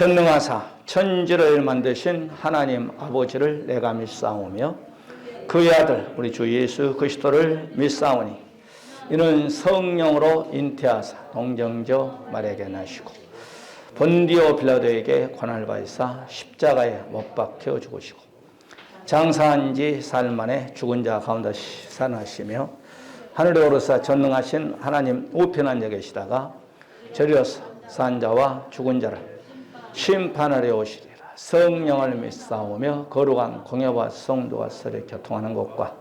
전능하사 천지를 만드신 하나님 아버지를 내가 믿사오며 그의 아들 우리 주 예수 그리스도를 믿사오니 이는 성령으로 잉태하사 동정저 마리아에게 나시고 본디오 빌라도에게 고난을 받으사 십자가에 못 박혀 죽으시고 장사한 지 사흘 만에 죽은 자 가운데 살아나시며 하늘에 오르사 전능하신 하나님 우편한 자 계시다가 저리로서 산 자와 죽은 자를 심판하려 오시리라. 성령을 믿사오며 거룩한 공예와 성도와 설에 교통하는 것과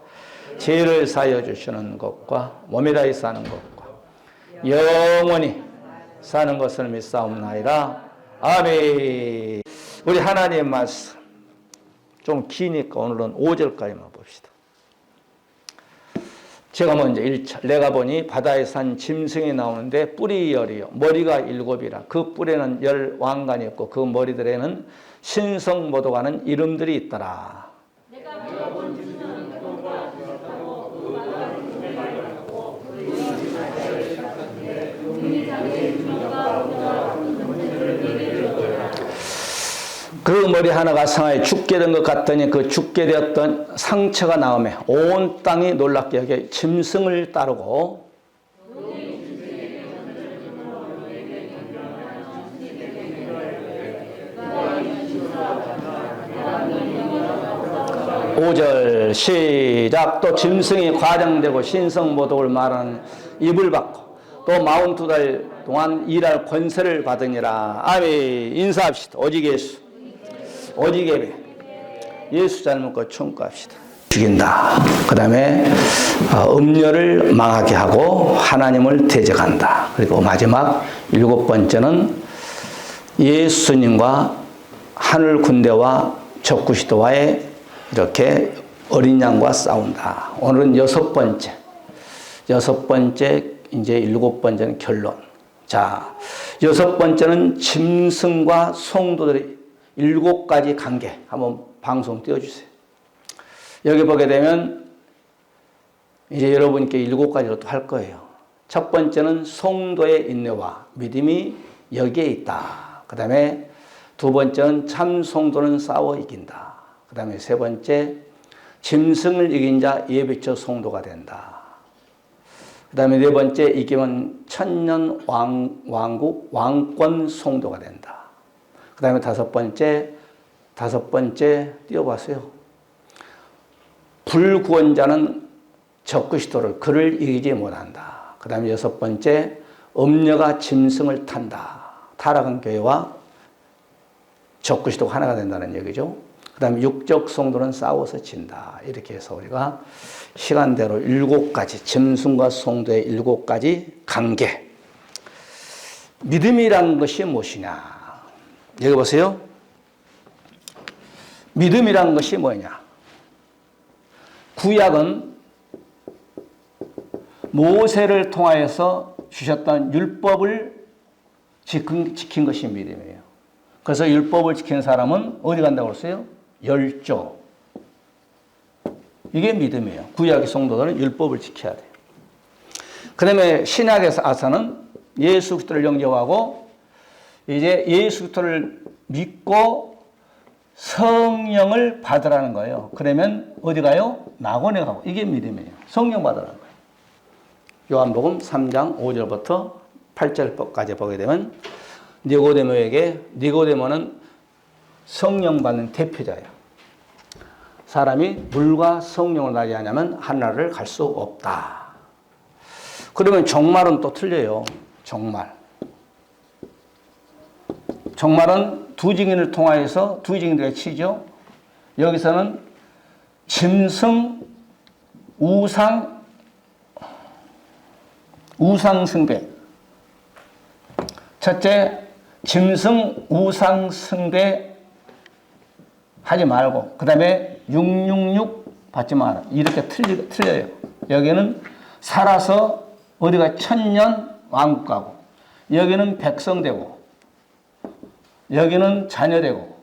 죄를 사하여 주시는 것과 몸이 다히 사는 것과 영원히 사는 것을 믿사옵나이다. 아멘. 우리 하나님 말씀 좀 기니까 오늘은 5절까지만 봅시다. 제가 먼저 1차 내가 보니 바다에 산 짐승이 나오는데 뿔이 10이요 머리가 7이라 그 뿔에는 10 왕관이 있고 그 머리들에는 신성모독하는 이름들이 있더라. 그 머리 하나가 상하에 죽게 된 것 같더니 그 죽게 되었던 상처가 나오매 온 땅이 놀랍게 여겨 짐승을 따르고 5절 시작. 또 짐승이 과장되고 신성모독을 말하는 입을 받고 또 42달 동안 일할 권세를 받으니라. 아멘. 인사합시다. 오직 예수 오직 예배 예수 잘 먹고 충고합시다. 죽인다. 그 다음에 음료를 망하게 하고 하나님을 대적한다. 그리고 마지막 7번째는 예수님과 하늘 군대와 적그리스도와의 이렇게 어린 양과 싸운다. 오늘은 6번째 이제 7번째는 결론. 자, 6번째는 짐승과 성도들의 7가지 관계 한번 방송 띄워주세요. 여기 보게 되면 이제 여러분께 7가지로 또 할 거예요. 첫 번째는 성도의 인내와 믿음이 여기에 있다. 그 다음에 두 번째는 참 성도는 싸워 이긴다. 그 다음에 세 번째 짐승을 이긴 자 예배처 성도가 된다. 그 다음에 네 번째 이기면 천년 왕국 왕권 성도가 된다. 그 다음에 다섯 번째 띄워봤어요. 불구원자는 적그리스도를 그를 이기지 못한다. 그 다음에 6번째 음녀가 짐승을 탄다. 타락한 교회와 적그리스도가 하나가 된다는 얘기죠. 그 다음에 육적 성도는 싸워서 진다. 이렇게 해서 우리가 시간대로 7가지 짐승과 성도의 7가지 관계. 믿음이란 것이 무엇이냐. 여기 보세요. 믿음이란 것이 뭐냐. 구약은 모세를 통하여서 주셨던 율법을 지킨 것이 믿음이에요. 그래서 율법을 지키는 사람은 어디 간다고 그랬어요? 열조. 이게 믿음이에요. 구약의 성도들은 율법을 지켜야 돼요. 그 다음에 신약에서는 예수 그리스도를 영접하고 이제 예수 그리스도를 믿고 성령을 받으라는 거예요. 그러면 어디 가요? 낙원에 가고. 이게 믿음이에요. 성령 받으라는 거예요. 요한복음 3장 5절부터 8절까지 보게 되면 니고데모는 성령 받는 대표자예요. 사람이 물과 성령을 가지 않으면 하늘나라를 갈 수 없다. 그러면 종말은 또 틀려요. 종말은 두 증인을 통하여서 두 증인들이 치죠. 여기서는 짐승, 우상 숭배. 첫째, 짐승, 우상 숭배 하지 말고, 그 다음에 666 받지 마라. 이렇게 틀려요. 여기는 살아서 어디가 천년 왕국 가고, 여기는 백성 되고, 여기는 자녀 되고,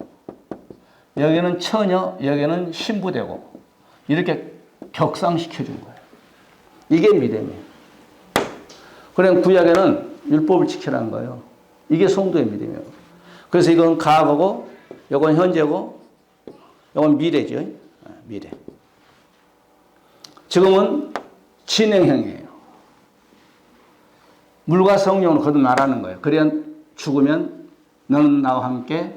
여기는 처녀, 여기는 신부 되고, 이렇게 격상시켜 준 거예요. 이게 믿음이에요. 그럼 구약에는 율법을 지키라는 거예요. 이게 성도의 믿음이에요. 그래서 이건 과거고, 이건 현재고, 이건 미래죠. 미래. 지금은 진행형이에요. 물과 성령으로 거듭나라는 거예요. 그래야 죽으면 너는 나와 함께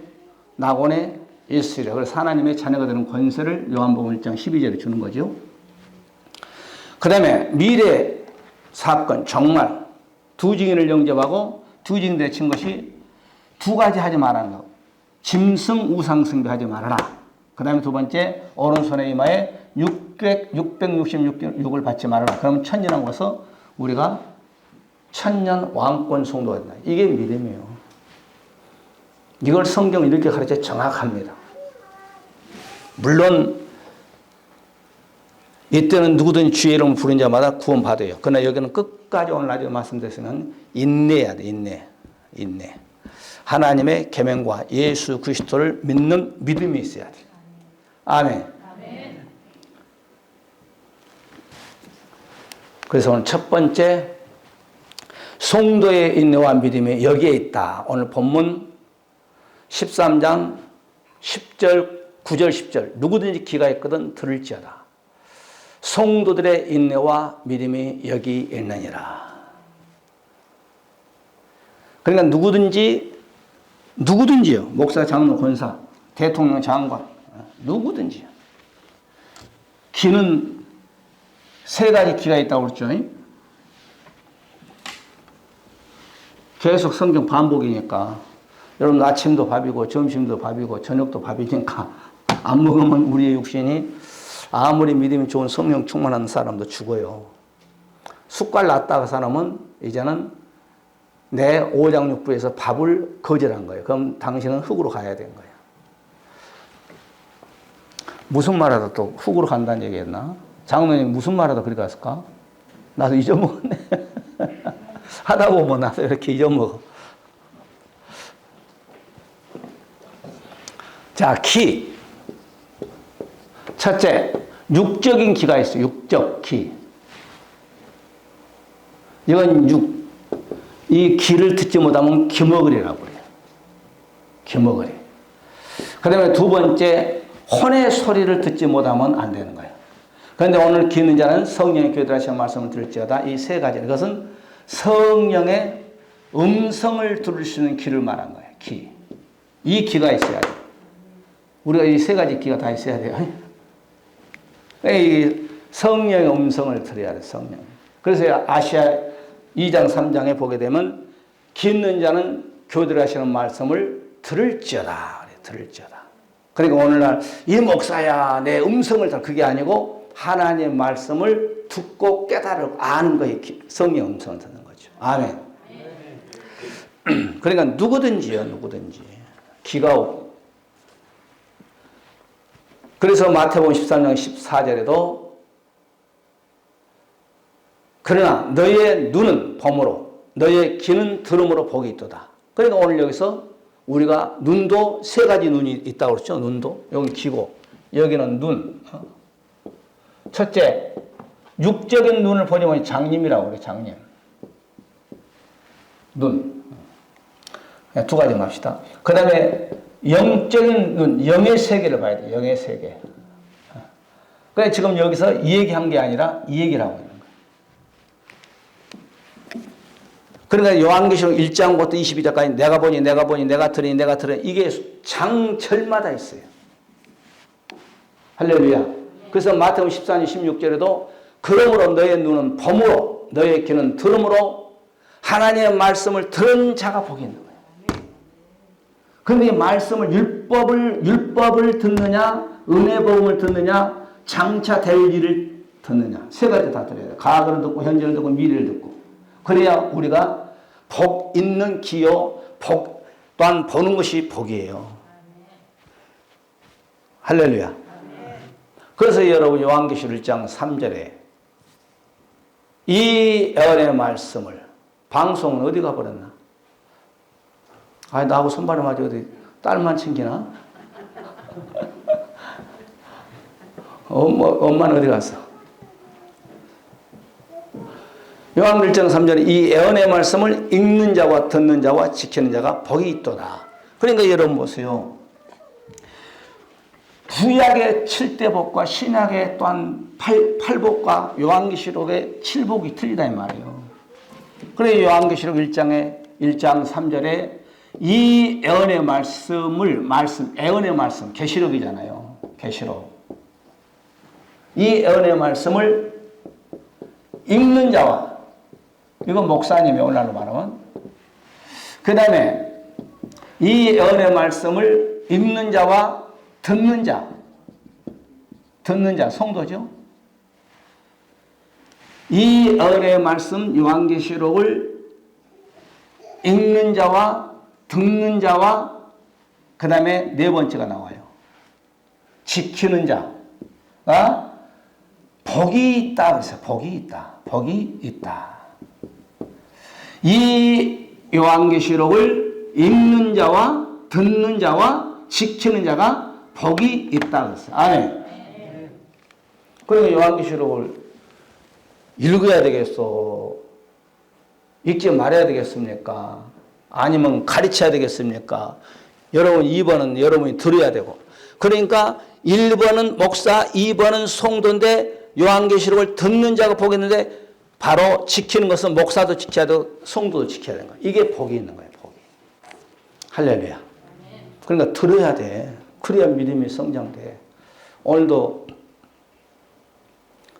낙원에 있으리라. 그래서 하나님의 자녀가 되는 권세를 요한복음 1장 12절에 주는 거죠. 그 다음에 미래 사건, 정말 두 증인을 영접하고 두 증인 내친 것이 두 가지 하지 말라는 거. 짐승 우상 숭배하지 말아라. 그 다음에 두 번째, 오른손의 이마에 666을 받지 말아라. 그러면 천년왕 와서 우리가 천년 왕권 성도가 된다. 이게 믿음이에요. 이걸 성경이 이렇게 가르쳐 정확합니다. 물론 이때는 누구든 주의 이름을 부른 자마다 구원받아요. 그러나 여기는 끝까지 오늘 낮에 말씀드렸으면 인내해야 돼. 인내. 하나님의 계명과 예수 그리스도를 믿는 믿음이 있어야 돼. 아멘. 그래서 오늘 첫 번째, 성도의 인내와 믿음이 여기에 있다. 오늘 본문 13장 10절, 9절, 10절. 누구든지 귀가 있거든 들을지어다. 성도들의 인내와 믿음이 여기 있느니라. 그러니까 누구든지요. 목사, 장로, 권사, 대통령, 장관, 누구든지요. 귀는 세 가지 귀가 있다고 그랬죠. 계속 성경 반복이니까. 여러분 아침도 밥이고 점심도 밥이고 저녁도 밥이니까 안 먹으면 우리의 육신이 아무리 믿음이 좋은 성령 충만한 사람도 죽어요. 숟갈 놨다가 사람은 이제는 내 오장육부에서 밥을 거절한 거예요. 그럼 당신은 흙으로 가야 되는 거예요. 무슨 말하다 또 흙으로 간다는 얘기했나? 장로님 무슨 말하다 그리 갔을까? 나도 잊어먹었네. 하다 보면 나도 이렇게 잊어먹어. 자, 기. 첫째, 육적인 기가 있어요. 육적 기. 이건 이 기를 듣지 못하면 기머거리라고 그래요. 기머거리. 그 다음에 두 번째, 혼의 소리를 듣지 못하면 안 되는 거예요. 그런데 오늘 귀 있는 자는 성령의 교들하시는 말씀을 들을지어다. 이 세 가지. 이것은 성령의 음성을 들을 수 있는 귀를 말한 거예요. 귀. 이 귀가 있어야 돼요. 우리가 이 세 가지 귀가 다 있어야 돼요. 이 성령의 음성을 들어야 돼요. 성령. 그래서 아시아 2장 3장에 보게 되면 귀 있는 자는 교들하시는 말씀을 들을지어다. 들을지어다. 그러니까 오늘날 이 목사야 내 음성을 다 그게 아니고 하나님의 말씀을 듣고 깨달고 아는 거에 성령 음성을 듣는 거죠. 아멘. 그러니까 누구든지요. 귀가 없고. 그래서 마태복음 13장 14절에도 그러나 너의 눈은 범으로 너의 귀는 들음으로 복이 있도다. 그러니까 오늘 여기서 우리가 눈도 세 가지 눈이 있다고 그랬죠. 눈도. 여기 귀고 여기는 눈. 첫째, 육적인 눈을 보니 장님이라고 그래요. 장님. 눈. 두 가지 맙시다. 그 다음에 영적인 눈, 영의 세계를 봐야 돼요. 영의 세계. 그래 지금 여기서 이 얘기한 게 아니라 이 얘기를 하고 있는 거예요. 그러니까 요한계시록 1장부터 22장까지 내가 보니 내가 들으니 이게 장절마다 있어요. 할렐루야. 그래서 마태복음 14장 16절에도 그러므로 너의 눈은 범으로 너의 귀는 들음으로 하나님의 말씀을 들은 자가 복이 있는 거예요. 그런데 이 말씀을 율법을 듣느냐 은혜복음을 듣느냐 장차 될 일을 듣느냐 세 가지 다 들어야 돼요. 과거를 듣고 현재를 듣고 미래를 듣고 그래야 우리가 복 있는 기요 복 또한 보는 것이 복이에요. 할렐루야. 그래서 여러분 요한계시록 1장 3절에 이 예언의 말씀을 방송은 어디 가버렸나? 아니 나하고 손발을 맞아 어디 딸만 챙기나? 엄마는 어디 갔어? 요한 1장 3절에 이 예언의 말씀을 읽는 자와 듣는 자와 지키는 자가 복이 있도다. 그러니까 여러분 보세요. 구약의 7대복과 신약의 또한 8복과 요한계시록의 7복이 틀리다 이 말이에요. 그래서 요한계시록 1장 3절에 이 애언의 애언의 말씀, 계시록이잖아요. 계시록. 이 애언의 말씀을 읽는 자와, 이건 목사님이 오늘날로 말하면, 그 다음에 이 애언의 말씀을 읽는 자와 듣는 자, 성도죠. 이 애언의 말씀, 요한계시록을 읽는 자와 듣는 자와 그 다음에 네 번째가 나와요. 지키는 자가 복이 있다. 그래서 복이 있다. 복이 있다. 이 요한계시록을 읽는 자와 듣는 자와 지키는 자가 복이 있다. 그랬어요. 아멘. 그러니까 요한계시록을 읽어야 되겠어? 읽지 말아야 되겠습니까? 아니면 가르쳐야 되겠습니까? 여러분 2번은 여러분이 들어야 되고, 그러니까 1번은 목사, 2번은 성도인데 요한계시록을 듣는 자가 복이 있는데 바로 지키는 것은 목사도 지켜야 되고 성도도 지켜야 되는 거예요. 이게 복이 있는 거예요. 복이. 할렐루야. 그러니까 들어야 돼. 그래야 믿음이 성장돼. 오늘도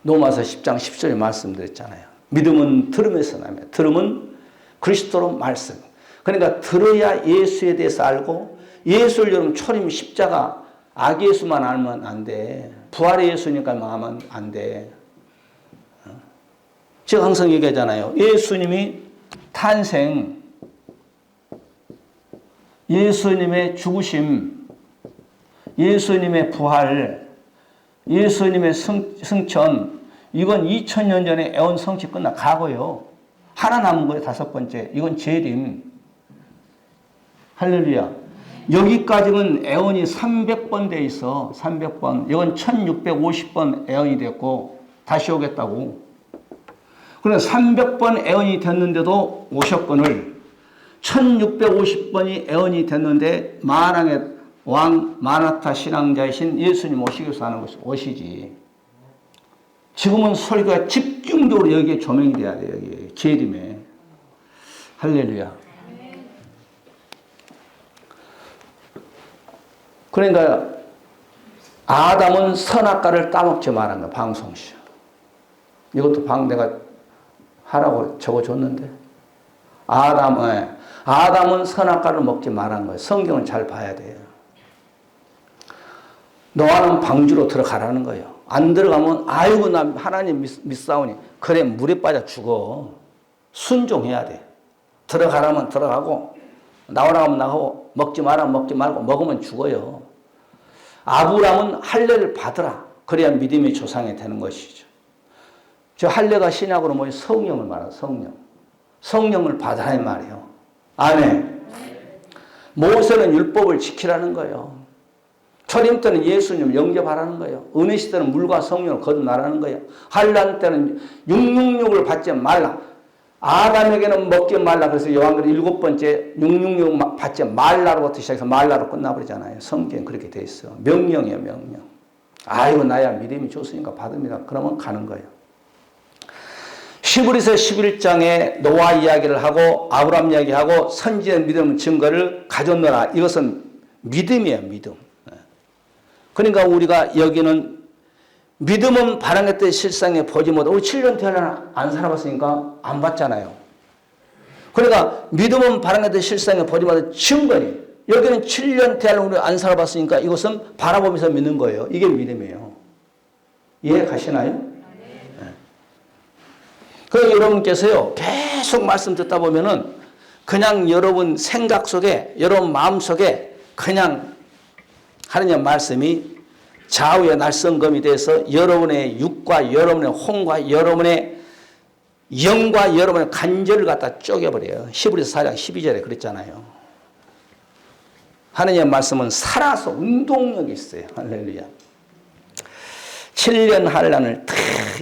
로마서 10장 10절에 말씀드렸잖아요. 믿음은 들음에서 나며 들음은 그리스도로 말씀. 그러니까 들어야 예수에 대해서 알고, 예수를 여러분 초림 십자가 아기 예수만 알면 안 돼. 부활의 예수니까 하면 안 돼. 제가 항상 얘기하잖아요. 예수님이 탄생, 예수님의 죽으심, 예수님의 부활, 예수님의 승천, 이건 2000년 전에 애원 성취 끝나 가고요. 하나 남은 거예요. 5번째. 이건 재림. 할렐루야. 여기까지는 애원이 300번 돼 있어. 300번. 이건 1650번 애원이 됐고 다시 오겠다고. 그래서 300번 애원이 됐는데도 오셨건을 1650번이 애원이 됐는데 만왕의 왕 마나타 신앙자이신 예수님 오시기 위해서 하는 것이 오시지. 지금은 설교가 집중적으로 여기에 조명이 돼야 돼요. 여기 재림에. 할렐루야. 그러니까 아담은 선악과를 따먹지 말한 거야. 방송시. 이것도 내가 하라고 적어줬는데 아담은 선악과를 먹지 말한 거예요. 성경을 잘 봐야 돼요. 노아는 방주로 들어가라는 거예요. 안 들어가면 아이고 나 하나님 믿사오니 그래 물에 빠져 죽어. 순종해야 돼. 들어가라면 들어가고 나오라고 하면 나가고 먹지 말라면 먹지 말고 먹으면 죽어요. 아브라함은 할례를 받으라. 그래야 믿음의 조상이 되는 것이죠. 저 할례가 신약으로 뭐예요? 성령을 말하는 성령. 성령을 받으라 이 말이에요. 아멘. 모세는 율법을 지키라는 거예요. 초림 때는 예수님을 영접하라는 거예요. 은혜 시대는 물과 성령을 거듭나라는 거예요. 환난 때는 666을 받지 말라. 아담에게는 먹지 말라. 그래서 요한계시록 7번째 666 받지 말라로부터 시작해서 말라로 끝나버리잖아요. 성경 그렇게 돼 있어. 명령이에요, 명령. 아이고 나야 믿음이 좋으니까 받습니다. 그러면 가는 거예요. 히브리서 11장에 노아 이야기를 하고 아브라함 이야기하고 선지의 믿음 증거를 가졌노라. 이것은 믿음이에요, 믿음. 그러니까 우리가 여기는 믿음은 바람했듯 실상에 보지 못하고 우리 7년 태어나 안 살아봤으니까 안 봤잖아요. 그러니까 믿음은 바람했듯 실상에 보지 못하는 증거니 여기는 7년 태어나 우리 안 살아봤으니까 이것은 바라보면서 믿는 거예요. 이게 믿음이에요. 이해 가시나요? 네. 그래서 여러분께서요 계속 말씀 듣다 보면은 그냥 여러분 생각 속에 여러분 마음 속에 그냥 하느님 말씀이 좌우의 날성검이 돼서 여러분의 육과 여러분의 혼과 여러분의 영과 여러분의 간절을 갖다 쪼개버려요. 히브리서 4장 12절에 그랬잖아요. 하느님 말씀은 살아서 운동력이 있어요. 할렐루야. 7년 환난을 다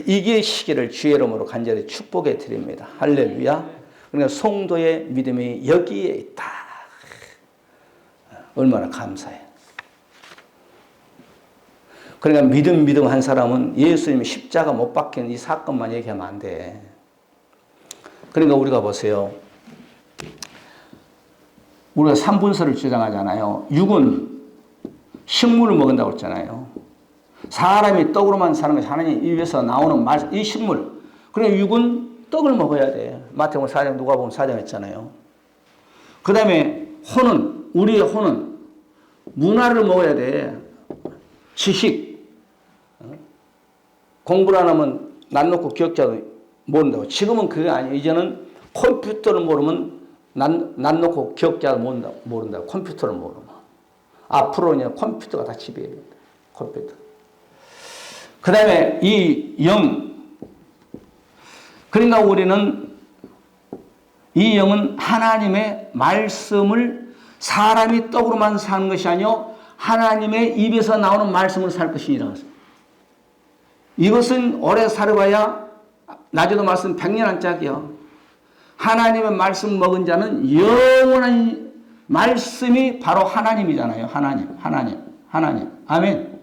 이기시기를 주의 이름으로 간절히 축복해 드립니다. 할렐루야. 그러니까 성도의 믿음이 여기에 있다. 얼마나 감사해. 그러니까 믿음 한 사람은 예수님이 십자가 못 박힌 이 사건만 얘기하면 안 돼. 그러니까 우리가 보세요. 우리가 삼분서를 주장하잖아요. 육은 식물을 먹는다고 했잖아요. 사람이 떡으로만 사는 것이 하나님 입에서 나오는 말, 이 식물. 그러니까 육은 떡을 먹어야 돼. 마태복음 4장, 누가복음 4장 했잖아요. 그 다음에 혼은, 우리의 혼은 문화를 먹어야 돼. 지식. 공부를 안 하면 난 놓고 기억자도 모른다고. 지금은 그게 아니에요. 이제는 컴퓨터를 모르면 난 놓고 기억자도 모른다고. 컴퓨터를 모르면. 앞으로는 컴퓨터가 다 지배해야 된다. 컴퓨터. 그 다음에 이 영. 그러니까 우리는 이 영은 하나님의 말씀을 사람이 떡으로만 사는 것이 아니요 하나님의 입에서 나오는 말씀을 살 것이니라. 이것은 오래 살아봐야 낮에도 말씀 100년 한짝이요. 하나님의 말씀 먹은 자는 영원한 말씀이 바로 하나님이잖아요. 하나님. 아멘.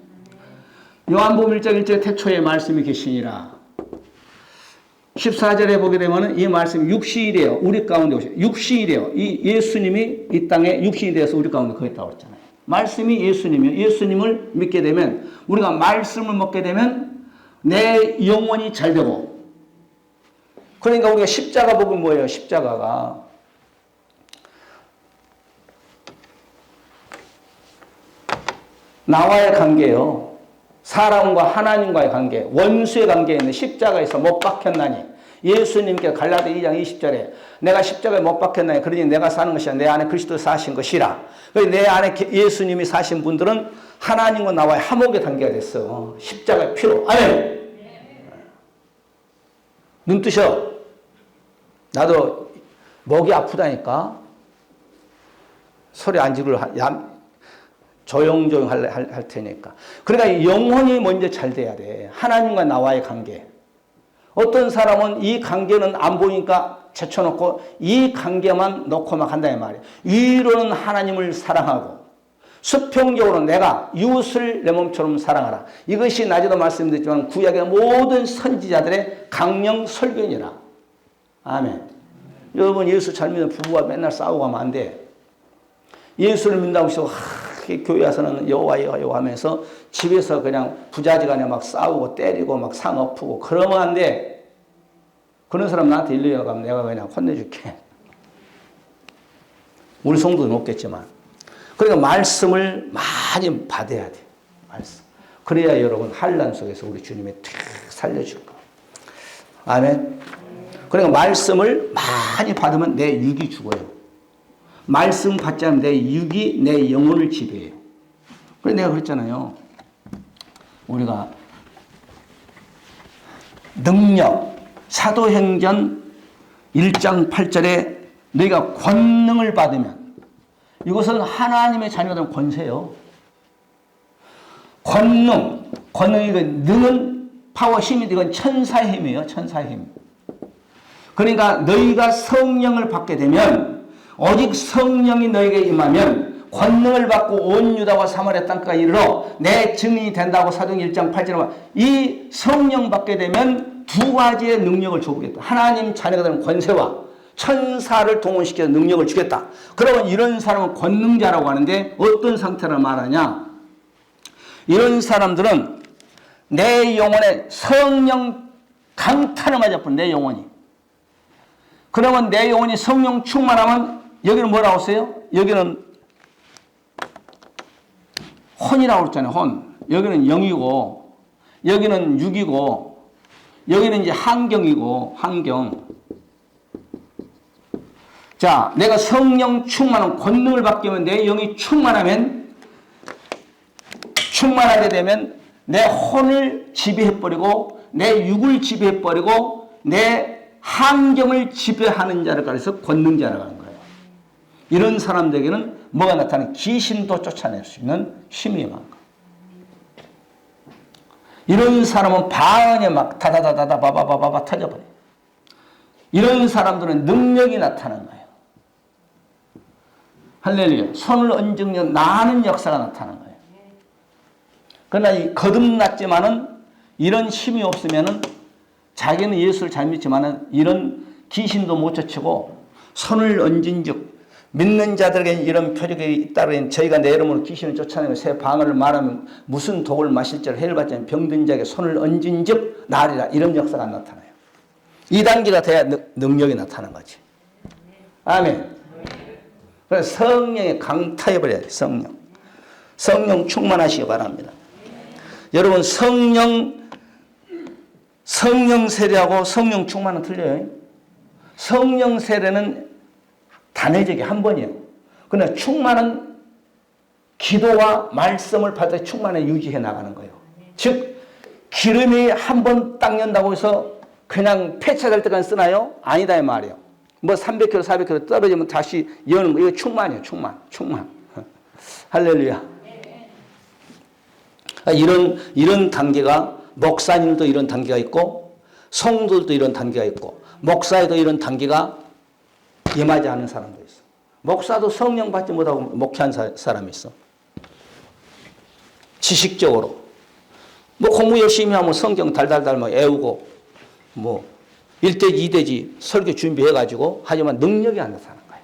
요한복음 1장 1절에 태초에 말씀이 계시니라. 14절에 보게 되면 이 말씀이 육신이래요. 우리 가운데 오셔요. 육신이래요. 이 예수님이 이 땅에 육신이 되어서 우리 가운데 거기 있다고 했잖아요. 말씀이 예수님이요. 예수님을 믿게 되면 우리가 말씀을 먹게 되면 내 영혼이 잘 되고 그러니까 우리가 십자가 복은 뭐예요? 십자가가 나와의 관계요. 사람과 하나님과의 관계, 원수의 관계에 있는 십자가에서 못 박혔나니 예수님께 갈라디아 2장 20절에 내가 십자가에 못 박혔나니 그러니 내가 사는 것이 아니라 내 안에 그리스도 사신 것이라. 내 안에 예수님이 사신 분들은 하나님과 나와의 화목의 관계가 됐어. 십자가의 피로. 아멘. 눈 뜨셔. 나도 목이 아프다니까 소리 안 지르고 조용조용 할 테니까. 그러니까 영혼이 먼저 잘 돼야 돼. 하나님과 나와의 관계. 어떤 사람은 이 관계는 안 보이니까 제쳐놓고 이 관계만 놓고 막 한다는 말이에요. 위로는 하나님을 사랑하고 수평적으로 내가 이웃을 내 몸처럼 사랑하라. 이것이 낮에도 말씀드렸지만 구약의 모든 선지자들의 강령 설교니라. 아멘. 여러분 예수 잘 믿는 부부가 맨날 싸우고 하면 안 돼. 예수를 믿는다고 해서 교회 와서는 여호와 하면서 집에서 그냥 부자지간에 막 싸우고 때리고 막 상 엎고 그러면 안 돼. 그런 사람 나한테 일러 가면 내가 그냥 혼내줄게. 우리 성도는 없겠지만. 그러니까 말씀을 많이 받아야 돼. 말씀. 그래야 여러분 환난 속에서 우리 주님이 탁 살려줄 거예요. 아멘. 그러니까 말씀을 많이 받으면 내 육이 죽어요. 말씀 받지 않으면 내 육이 내 영혼을 지배해요. 그래서 내가 그랬잖아요. 우리가 능력, 사도행전 1장 8절에 너희가 권능을 받으면 이것은 하나님의 자녀가 되는 권세예요. 권능이 능은 파워, 힘이 이건 천사의 힘이에요. 천사의 힘. 그러니까 너희가 성령을 받게 되면 오직 성령이 너에게 임하면 권능을 받고 온 유다와 사마리아 땅까지 이르러 내 증인이 된다고 사도행 1장 8절에 이 성령 받게 되면 두 가지의 능력을 주겠다. 하나님 자녀가 되는 권세와 천사를 동원시켜서 능력을 주겠다. 그러면 이런 사람은 권능자라고 하는데 어떤 상태를 말하냐? 이런 사람들은 내 영혼에 성령 강탄을 맞았군. 내 영혼이. 그러면 내 영혼이 성령 충만하면 여기는 뭐라고 써요? 여기는 혼이라고 그랬잖아요. 혼. 여기는 영이고 여기는 육이고 여기는 이제 환경이고 환경. 자, 내가 성령 충만한 권능을 받게 되면 내 영이 충만하게 되면 내 혼을 지배해버리고 내 육을 지배해버리고 내 환경을 지배하는 자를 가리켜서 권능자라고 하는 거예요. 이런 사람들에게는 뭐가 나타나는 귀신도 쫓아낼 수 있는 힘이 임한 거예요. 이런 사람은 방언에 막 다다다다다 바바바바바 터져버려요. 이런 사람들은 능력이 나타나는 거예요. 할렐루야. 손을 얹은 나는 역사가 나타나는 거예요. 그러나 이 거듭났지만은 이런 힘이 없으면은 자기는 예수를 잘 믿지만은 이런 귀신도 못 쫓고 손을 얹은 즉 믿는 자들에게 이런 표적이 있다면 저희가 내 이름으로 귀신을 쫓아내고 새 방언을 말하면 무슨 독을 마실지를 해를 받지 않은 병든 자에게 손을 얹은 즉 나으리라. 이런 역사가 나타나요. 2단계가 돼야 능력이 나타나는 거지. 아멘. 그래서 성령에 강타해버려야 돼. 성령 충만하시기 바랍니다. 여러분 성령 세례하고 성령 충만은 틀려요. 성령 세례는 단회적이 한 번이에요. 그러나 충만은 기도와 말씀을 받아 충만에 유지해 나가는 거예요. 즉 기름이 한 번 딱 연다고 해서 그냥 폐차될 때까지 쓰나요? 아니다 이 말이에요. 뭐 300km, 400km 떨어지면 다시 여는 거. 이거 충만이에요. 충만. 할렐루야. 이런 단계가 목사님도 이런 단계가 있고 성도들도 이런 단계가 있고 목사에도 이런 단계가 임하지 않은 사람도 있어. 목사도 성령 받지 못하고 목회한 사람이 있어. 지식적으로 뭐 공부 열심히 하면 성경 달달달 막 외우고 뭐 1대지 2대지 설교 준비해가지고 하지만 능력이 안 나타나는 거예요.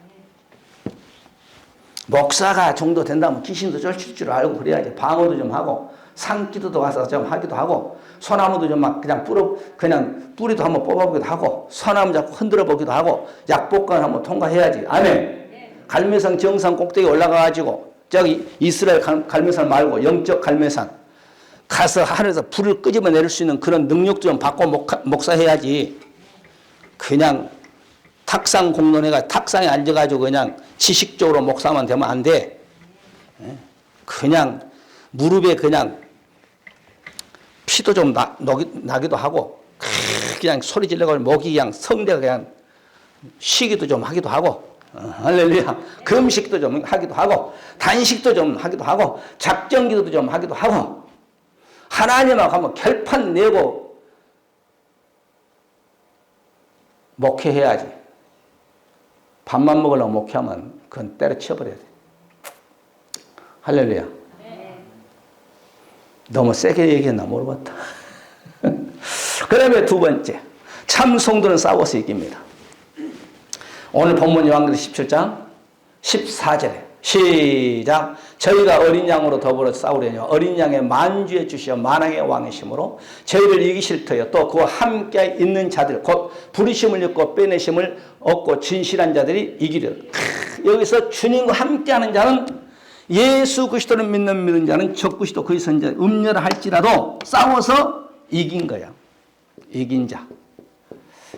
목사가 정도 된다면 귀신도 쫓을 줄 알고 그래야지. 방어도 좀 하고 산기도도 가서 좀 하기도 하고 소나무도 좀 막 그냥 뿌리도 한번 뽑아보기도 하고 소나무 자꾸 흔들어 보기도 하고 약복강을 한번 통과해야지. 아멘. 갈매산 정상 꼭대기 올라가가지고 저기 이스라엘 갈매산 말고 영적 갈매산 가서 하늘에서 불을 끄집어 내릴 수 있는 그런 능력도 좀 받고 목사해야지. 그냥 탁상 공론회가 탁상에 앉아가지고 그냥 지식적으로 목사만 되면 안 돼. 그냥 무릎에 그냥 피도 좀 나기도 하고 그냥 소리 질러가지고 목이 그냥 성대가 그냥 쉬기도 좀 하기도 하고 할렐루야. 금식도 좀 하기도 하고 단식도 좀 하기도 하고 작정기도도 좀 하기도 하고 하나님하고 한번 결판 내고 목회해야지. 밥만 먹으려고 목회하면 그건 때려치워버려야 돼. 할렐루야. 너무 세게 얘기했나 모르겠다. 그 다음에 두 번째, 참 성도는 싸워서 이깁니다. 오늘 본문 요한계시록 17장 14절에 시작. 저희가 어린 양으로 더불어 싸우려니 어린 양의 만주의 주시여 만왕의 왕이심으로 저희를 이기실 터여 또 그와 함께 있는 자들 곧 부르심을 얻고 빼내심을 얻고 진실한 자들이 이기려. 여기서 주님과 함께하는 자는 예수 그리스도를 믿는 자는 적그리스도 그의 선자 음녀를 할지라도 싸워서 이긴 거야. 이긴 자.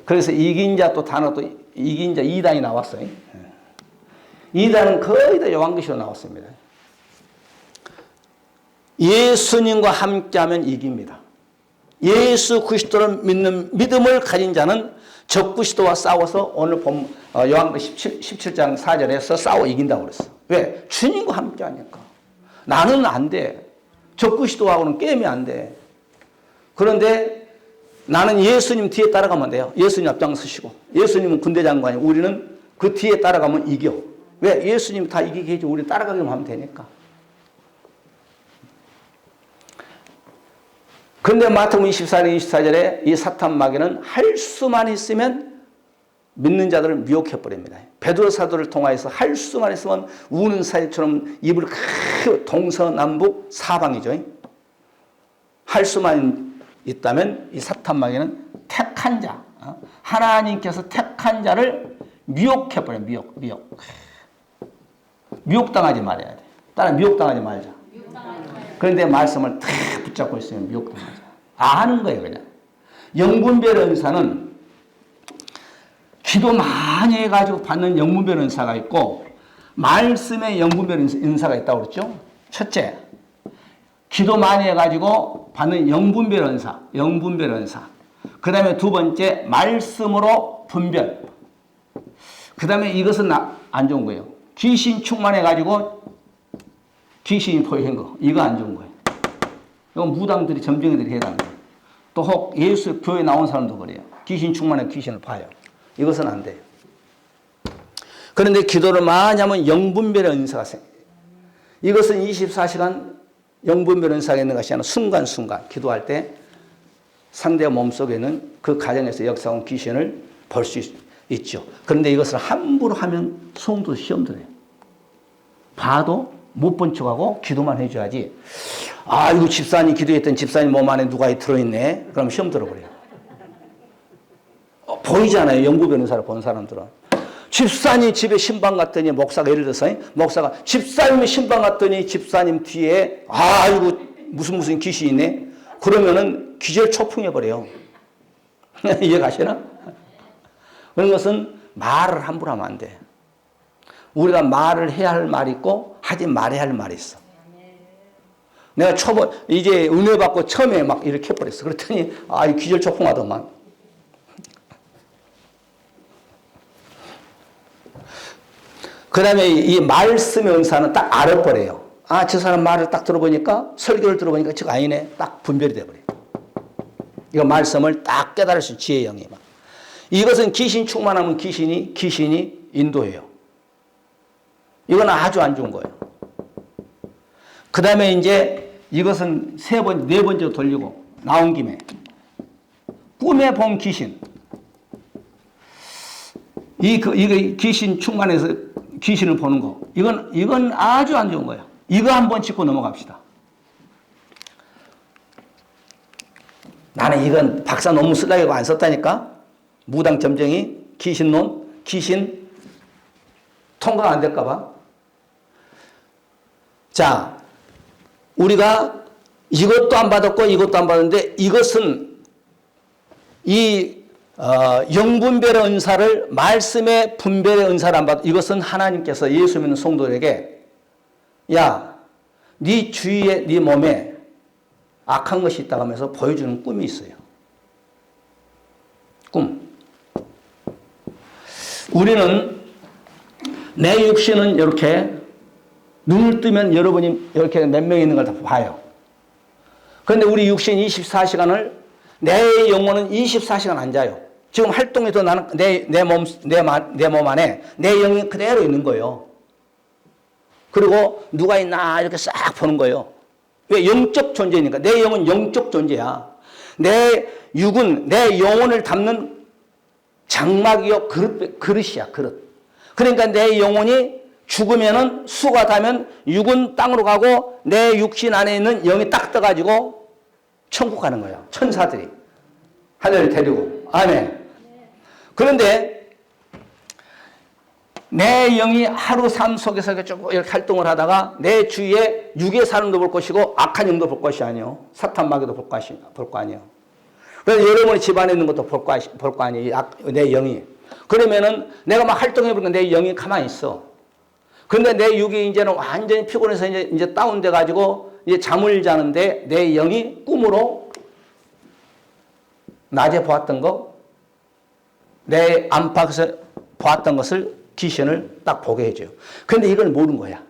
그래서 이긴 자 또 단어 또 이긴 자 2단이 나왔어요. 2단은 거의 다 요한계시로 나왔습니다. 예수님과 함께하면 이깁니다. 예수 그리스도를 믿는 믿음을 가진 자는 적그리스도와 싸워서 오늘 요한계시록 17장 4절에서 싸워 이긴다고 그랬어. 왜? 주님과 함께하니까. 나는 안 돼. 적그리스도하고는 게임이 안 돼. 그런데 나는 예수님 뒤에 따라가면 돼요. 예수님 앞장서시고 예수님은 군대 장관이고 우리는 그 뒤에 따라가면 이겨. 왜? 예수님 다 이기게 해주고 우리 따라가기만 하면 되니까. 그런데 마태복음 24장 24절에 이 사탄 마귀는 할 수만 있으면 믿는 자들을 미혹해버립니다. 베드로 사도를 통하여서 할 수만 있으면 우는 사이처럼 입을 크게 동서남북 사방이죠. 할 수만 있다면 이 사탄 마귀는 택한 자, 하나님께서 택한 자를 미혹해버려요. 미혹당하지 말아야 돼. 따라 미혹당하지 말자. 그런데 말씀을 탁 붙잡고 있으면 미혹당하자. 아는 거예요, 그냥. 영분별 은사는 기도 많이 해가지고 받는 영분별 은사가 있고 말씀의 영분별 은사가 있다고 그랬죠. 첫째, 기도 많이 해가지고 받는 영분별 은사. 그 다음에 두 번째, 말씀으로 분별. 그 다음에 이것은 안 좋은 거예요. 귀신 충만해가지고 귀신이 포효한 거. 이거 안 좋은 거예요. 이건 무당들이, 점쟁이들이 해야 하는 거예요. 또 혹 예수 교회 나온 사람도 그래요. 귀신 충만해 귀신을 봐요. 이것은 안 돼요. 그런데 기도를 많이 하면 영분별의 은사가 생겨요. 이것은 24시간 영분별 은사가 있는 것이 아니라 순간순간 기도할 때 상대 몸속에 있는 그 가정에서 역사온 귀신을 볼 수 있죠. 그런데 이것을 함부로 하면 송도 시험 들어요. 봐도 못 본 척하고 기도만 해줘야지. 아, 이거 집사님 기도했던 집사님 몸 안에 누가 들어있네. 그럼 시험 들어버려요. 보이잖아요. 영부 변호사를 본 사람들은. 집사님 집에 신방 갔더니 목사가 예를 들어서 목사가 집사님의 신방 갔더니 집사님 뒤에 아, 이거 무슨 귀신이 있네. 그러면은 기절초풍해버려요. 이해가시나? 그런 것은 말을 함부로 하면 안 돼. 우리가 말을 해야 할 말이 있고 하지 말아야 할 말이 있어. 내가 이제 은혜 받고 처음에 막 이렇게 해버렸어. 그랬더니 아, 기절초풍하더만. 그 다음에 이 말씀의 은사는 딱 알아버려요. 아, 저 사람 말을 딱 들어보니까 설교를 들어보니까 저거 아니네. 딱 분별이 돼버려요. 이거 말씀을 딱 깨달을 수 있는 지혜의 영이. 이것은 귀신 충만하면 귀신이 인도해요. 이건 아주 안 좋은 거예요. 그 다음에 이제 이것은 네 번째 돌리고 나온 김에 꿈에 본 귀신. 이거 귀신 충만해서 귀신을 보는 거. 이건 아주 안 좋은 거예요. 이거 한번 짚고 넘어갑시다. 나는 이건 박사 논문 쓰려고 안 썼다니까? 무당 점쟁이, 귀신론, 귀신 통과가 안 될까봐. 자, 우리가 이것도 안 받았고 이것도 안 받았는데 이것은 영분별의 은사를 말씀의 분별의 은사를 안 받아. 이것은 하나님께서 예수 믿는 성도에게 야, 네 주위에 네 몸에 악한 것이 있다고 하면서 보여주는 꿈이 있어요. 꿈. 우리는 내 육신은 이렇게 눈을 뜨면 여러분이 이렇게 몇 명 있는 걸 다 봐요. 그런데 우리 육신 24시간을 내 영혼은 24시간 안 자요. 지금 활동해도 나는 내 몸 안에 내 영이 그대로 있는 거예요. 그리고 누가 있나 이렇게 싹 보는 거예요. 왜? 영적 존재니까. 내 영은 영적 존재야. 내 육은 내 영혼을 담는 장막이요 그릇이야. 그릇. 그러니까 내 영혼이 죽으면은 수가 닿으면 육은 땅으로 가고 내 육신 안에 있는 영이 딱 떠가지고 천국 가는 거예요. 천사들이 하늘을 데리고. 아멘. 그런데 내 영이 하루 삶 속에서 이렇게 활동을 하다가 내 주위에 육의 사람도 볼 것이고 악한 영도 볼 것이 아니요. 사탄 마귀도 볼 거 아니에요. 그래서 여러분의 집안에 있는 것도 볼 거 아니에요. 내 영이. 그러면은 내가 막 활동해보니까 내 영이 가만히 있어. 근데 내 육이 이제는 완전히 피곤해서 이제 다운돼 가지고 이제 잠을 자는데 내 영이 꿈으로 낮에 보았던 거, 내 안팎에서 보았던 것을 귀신을 딱 보게 해줘요. 그런데 이걸 모르는 거야.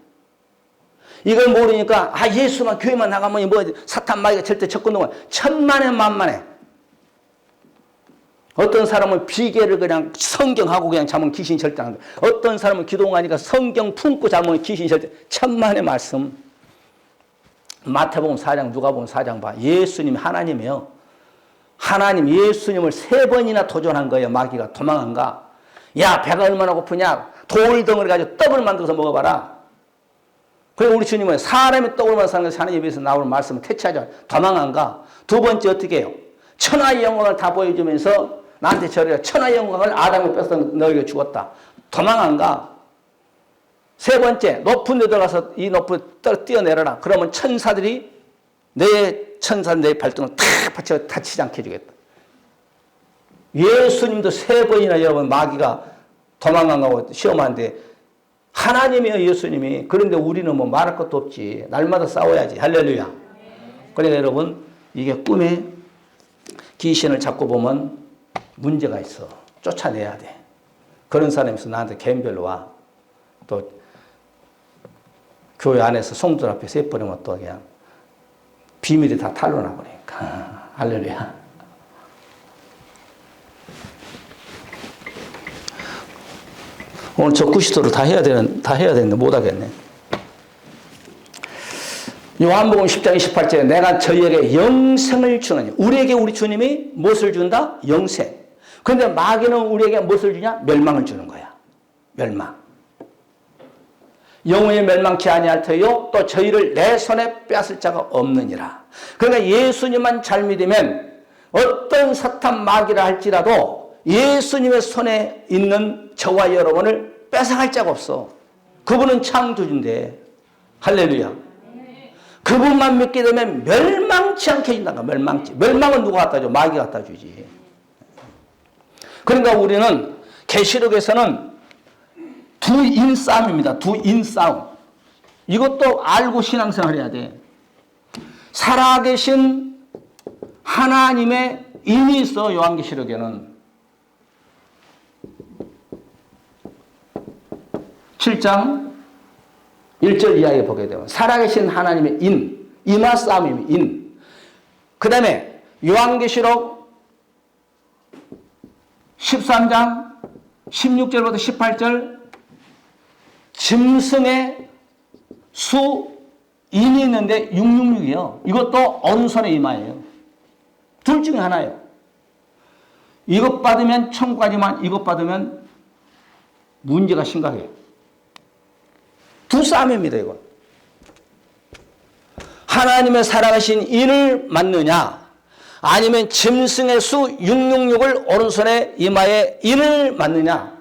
이걸 모르니까 아, 예수만 교회만 나가면 뭐 사탄 마귀가 절대 접근하고 천만에 만만해. 어떤 사람은 비계를 그냥 성경하고 그냥 자면 귀신이 절대 안 돼. 어떤 사람은 기도하니까 성경 품고 자면 귀신이 절대. 천만의 말씀. 마태복음 4장, 누가복음 4장 봐. 예수님 하나님이에요. 하나님 예수님을 3번이나 도전한 거예요. 마귀가 도망한가. 야, 배가 얼마나 고프냐. 돌덩어리 가지고 떡을 만들어서 먹어봐라. 그리고 우리 주님은 사람이 떡을 만들어서 사는 것이 하나님 입에서 나오는 말씀을 퇴치하자. 도망한가. 두 번째 어떻게 해요? 천하의 영광을 다 보여주면서 나한테 저래라. 천하의 영광을 아담이 뺏어 너에게 주었다. 도망한가? 세 번째, 높은 데 들어가서 이 높은 데 뛰어내려라. 그러면 천사들이 내 발등을 탁 받쳐 다치지 않게 해주겠다. 예수님도 3번이나 여러분 마귀가 도망간 거고 시험하는데 하나님이요 예수님이. 그런데 우리는 뭐 말할 것도 없지. 날마다 싸워야지. 할렐루야. 그러니까 여러분 이게 꿈에 귀신을 잡고 보면 문제가 있어. 쫓아내야 돼. 그런 사람이 있어. 나한테 개인별로 와. 또 교회 안에서 성도들 앞에서 해버리면 또 그냥 비밀이 다 탄로나 버리니까. 할렐루야. 오늘 저 90도를 다 해야 되는데 못하겠네. 요한복음 10장 28절에 내가 저희에게 영생을 주느니, 우리에게 우리 주님이 무엇을 준다? 영생. 그런데 마귀는 우리에게 무엇을 주냐? 멸망을 주는 거야. 멸망. 영원히 멸망치 아니할 터이요 또 저희를 내 손에 빼앗을 자가 없느니라. 그러니까 예수님만 잘 믿으면 어떤 사탄 마귀라 할지라도 예수님의 손에 있는 저와 여러분을 뺏어갈 자가 없어. 그분은 창조주인데. 할렐루야. 그분만 믿게 되면 멸망치 않게 해준다. 멸망은 누가 갖다 줘? 마귀가 갖다 주지. 그러니까 우리는 계시록에서는 두 인싸움입니다. 두 인싸움. 이것도 알고 신앙생활 해야 돼. 살아계신 하나님의 인이 있어. 요한계시록에는 7장 1절 이하에 보게 되면 살아계신 하나님의 인, 이마 싸움입니다. 인. 그 다음에 요한계시록 13장 16절부터 18절 짐승의 수 인이 있는데 666이요. 이것도 어른손의 이마예요. 둘 중에 하나예요. 이것 받으면 천국 가지만 이것 받으면 문제가 심각해요. 두 싸움입니다, 이건. 하나님의 살아가신 인을 맞느냐, 아니면 짐승의 수 666을 오른손에 이마에 인을 맞느냐.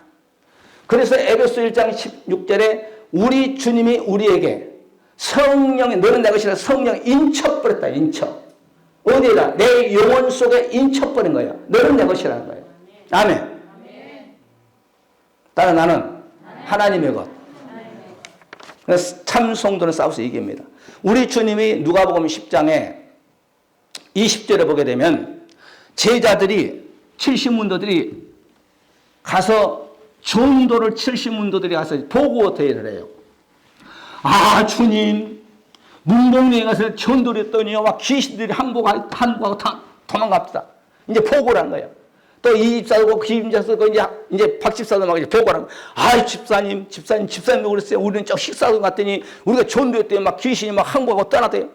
그래서 에베소 1장 16절에 우리 주님이 우리에게 성령이, 너는 내 것이라 성령 인쳐버렸다, 인쳐. 어디에다? 내 영혼 속에 인쳐버린 거야. 너는 내 것이라는 거예요. 아멘. 따라 나는 하나님의 것. 그래서 참 성도는 싸워서 이깁니다. 우리 주님이 누가복음 10장에 20절에 보게 되면 제자들이 70문도들이 가서 전도를 70문도들이 가서 보고 대회를 해요. 아 주님 문동네에 가서 전도를 했더니요 막 귀신들이 항복하고 도망갑시다. 이제 보고를 한 거예요. 또 이 집사도 그 집사도 이제 박 집사도 막 이제 보고를 한 거예요. 아 집사님도 그랬어요. 우리는 저 식사도 갔더니 우리가 전도했더니 막 귀신이 막 항복하고 떠났대요.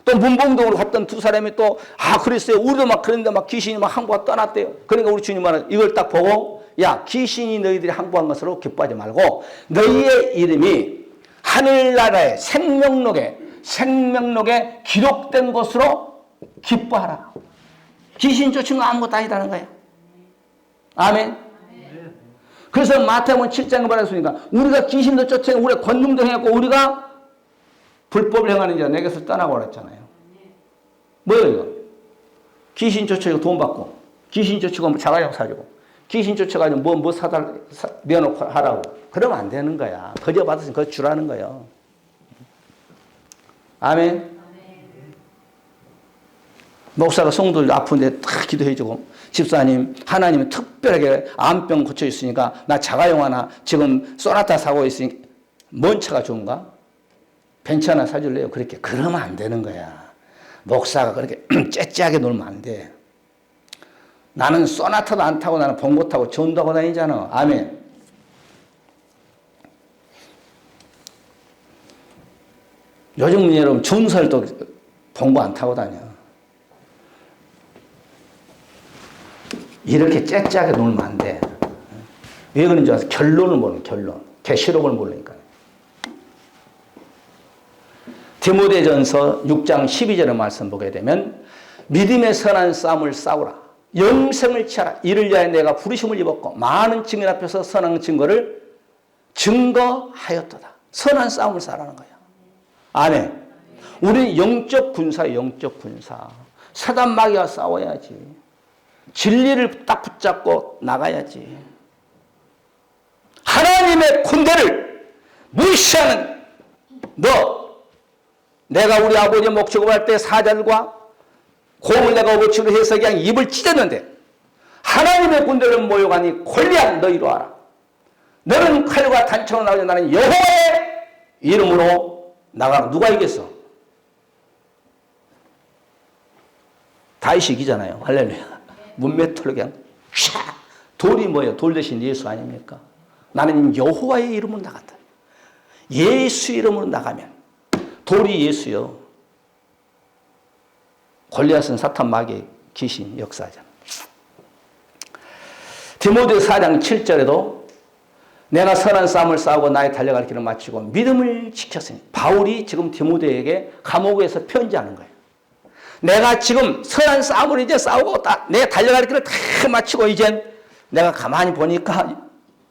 또 문봉동으로 갔던 두 사람이 또 그랬어요. 우리도 막 그랬는데 막 귀신이 막 항복하고 떠났대요. 그러니까 우리 주님 말은 이걸 딱 보고 야 귀신이 너희들이 항복한 것으로 기뻐하지 말고 너희의 이름이 하늘나라의 생명록에 기록된 것으로 기뻐하라. 귀신 쫓은 거 아무것도 아니다는 거예요. 아멘. 그래서 마태복음 7장에 말했으니까 우리가 귀신도 쫓아내고 우리가 권능도 행했고 우리가 불법을 행하는 자 내게서 떠나고 그랬잖아요. 뭐예요 이거? 귀신 쫓아내고 돈 받고 귀신 쫓아가고 자가용 사주고 귀신 쫓아가지고 뭐 사다 내놓고 하라고. 그러면 안 되는 거야. 거저 받았으면 그거 주라는 거예요. 아멘. 목사가 성도들 아픈데 다 기도해주고 집사님 하나님은 특별하게 암병 고쳐있으니까 나 자가용 하나 지금 소나타 사고 있으니 뭔 차가 좋은가? 벤츠 하나 사줄래요? 그렇게 그러면 안 되는 거야. 목사가 그렇게 째째하게 놀면 안 돼. 나는 소나타도 안 타고 나는 봉고 타고 전도하고 다니잖아. 아멘. 요즘 여러분 전설도 봉고 안 타고 다녀. 이렇게 째째하게 놀면 안 돼. 왜 그런지 알아서 결론을 모르는 결론. 계시록을 모르니까. 디모데전서 6장 12절의 말씀 보게 되면 믿음의 선한 싸움을 싸우라. 영생을 취하라. 이를 위하여 내가 부르심을 입었고 많은 증인 앞에서 선한 증거를 증거하였도다. 선한 싸움을 싸라는 거야. 아멘. 우리는 영적 군사예요. 영적 군사. 사단 마귀와 싸워야지. 진리를 딱 붙잡고 나가야지. 하나님의 군대를 무시하는 너, 내가 우리 아버지 목축업할 때 사자들과 곰을 내가 어버치로 해서 그냥 입을 찢었는데 하나님의 군대를 모여가니 골리앗 너희로 알아. 너는 칼과 단창으로 나가지 나는 여호와의 이름으로 나가라. 누가 이겼어? 다윗이 이기잖아요. 할렐루야. 문매털로 그냥 촥. 돌이 뭐예요? 돌 대신 예수 아닙니까? 나는 여호와의 이름으로 나간다. 예수 이름으로 나가면 돌이 예수요. 골리앗은 사탄 마귀의 귀신 역사잖아. 디모데 4장 7절에도 내가 선한 싸움을 싸우고 나의 달려갈 길을 마치고 믿음을 지켰으니 바울이 지금 디모데에게 감옥에서 편지하는 거예요. 내가 지금 선한 싸움을 이제 싸우고 내 달려갈 길을 다 마치고 이젠 내가 가만히 보니까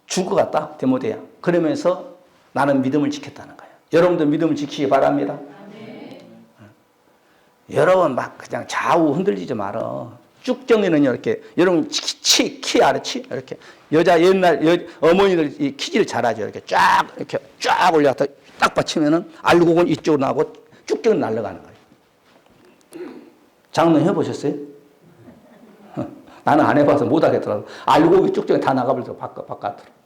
죽을 것 같다 디모데야. 그러면서 나는 믿음을 지켰다는 거예요. 여러분도 믿음을 지키기 바랍니다. 여러분 막 그냥 좌우 흔들리지 말어. 쭉정이는요 이렇게 여러분 키 알았지? 이렇게 여자 옛날 어머니들 이 키질 잘하죠. 이렇게 쫙 올려갖다 딱 받치면은 알곡은 이쪽으로 나고 쭉정이 날아가는 거예요. 장로 해보셨어요? 나는 안 해봐서 못 하겠더라고. 알곡이 쭉정이 다 나가버려서 바깥으로.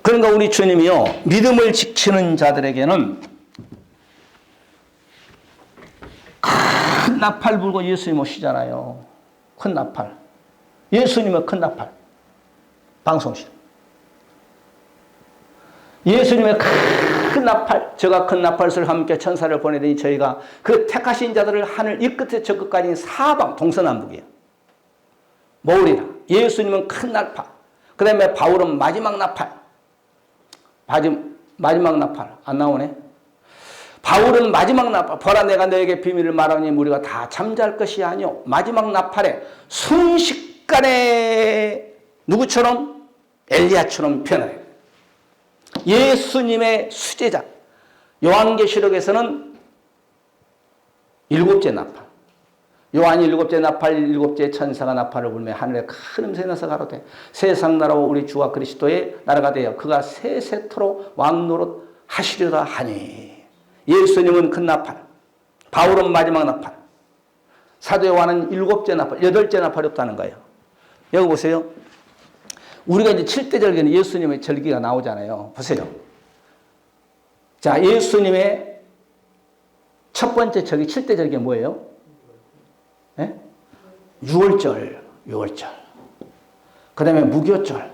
그러니까 우리 주님이요 믿음을 지키는 자들에게는 큰 나팔 불고 예수님 오시잖아요. 큰 나팔. 예수님의 큰 나팔. 방송실. 예수님의 큰 나팔. 저가 큰 나팔을 함께 천사를 보내더니 저희가 그 택하신 자들을 하늘 이 끝에 저 끝까지 사방 동서남북이에요. 모으리라. 예수님은 큰 나팔. 그 다음에 바울은 마지막 나팔. 마지막 나팔. 안 나오네. 바울은 마지막 나팔. 보라 내가 너에게 비밀을 말하니 우리가 다 잠잘 것이 아니오. 마지막 나팔에 순식간에 누구처럼? 엘리야처럼 변해. 예수님의 수제자. 요한계시록에서는 7째 나팔. 요한이 7째 나팔 7째 천사가 나팔을 불며 하늘에 큰 음성이 나서 가로되 세상 나라와 우리 주와 그리스도의 나라가 되어 그가 세세토록 왕노릇 하시리라 하니. 예수님은 큰 나팔, 바울은 마지막 나팔, 사도 요한은 7째 나팔, 8째 나팔이 없다는 거예요. 여기 보세요. 우리가 이제 7대 절기는 예수님의 절기가 나오잖아요. 보세요. 자, 예수님의 첫 번째 절기, 7대 절기가 뭐예요? 네? 6월절. 그 다음에 무교절.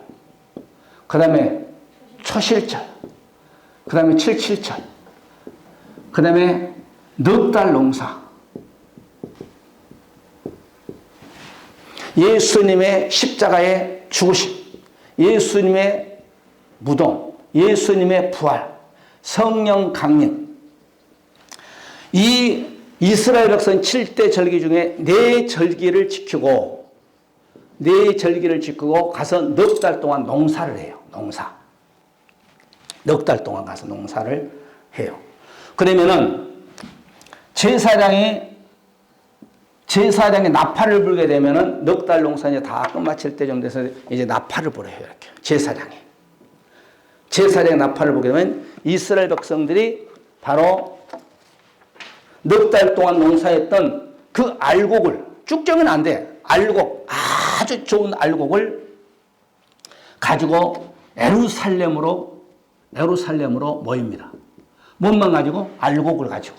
그 다음에 초실절. 그 다음에 7.7절. 그 다음에 넉 달 농사. 예수님의 십자가의 죽으심. 예수님의 무덤. 예수님의 부활. 성령 강림. 이 이스라엘 백성 7대 절기 중에 4절기를 지키고 4절기를 지키고 가서 넉 달 동안 농사를 해요. 농사. 넉 달 동안 가서 농사를 해요. 그러면은 제사장이 나팔을 불게 되면은 넉 달 농사 이제 다 끝마칠 때쯤 돼서 이제 나팔을 불어요. 이렇게 제사장이 나팔을 불게 되면 이스라엘 백성들이 바로 넉 달 동안 농사했던 그 알곡을 쭉정은 안 돼. 알곡 아주 좋은 알곡을 가지고 예루살렘으로 모입니다. 뭔만 가지고? 알곡을 가지고.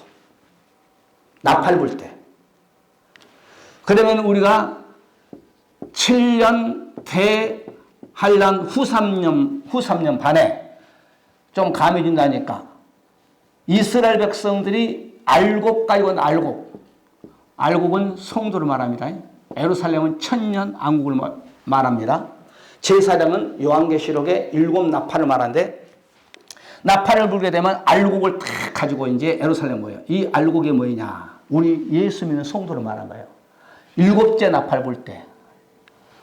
나팔 불 때. 그러면 우리가 7년 대환란 후 3년 반에 좀 감이 준다니까 이스라엘 백성들이 알곡 가지고 알곡은 성도를 말합니다. 예루살렘은 천년 왕국을 말합니다. 제사장은 요한계시록에 7 나팔을 말하는데 나팔을 불게 되면 알곡을 다 가지고 이제 예루살렘 모여요. 이 알곡이 뭐냐? 우리 예수 믿는 성도를 말한 거예요. 7째 나팔 불 때.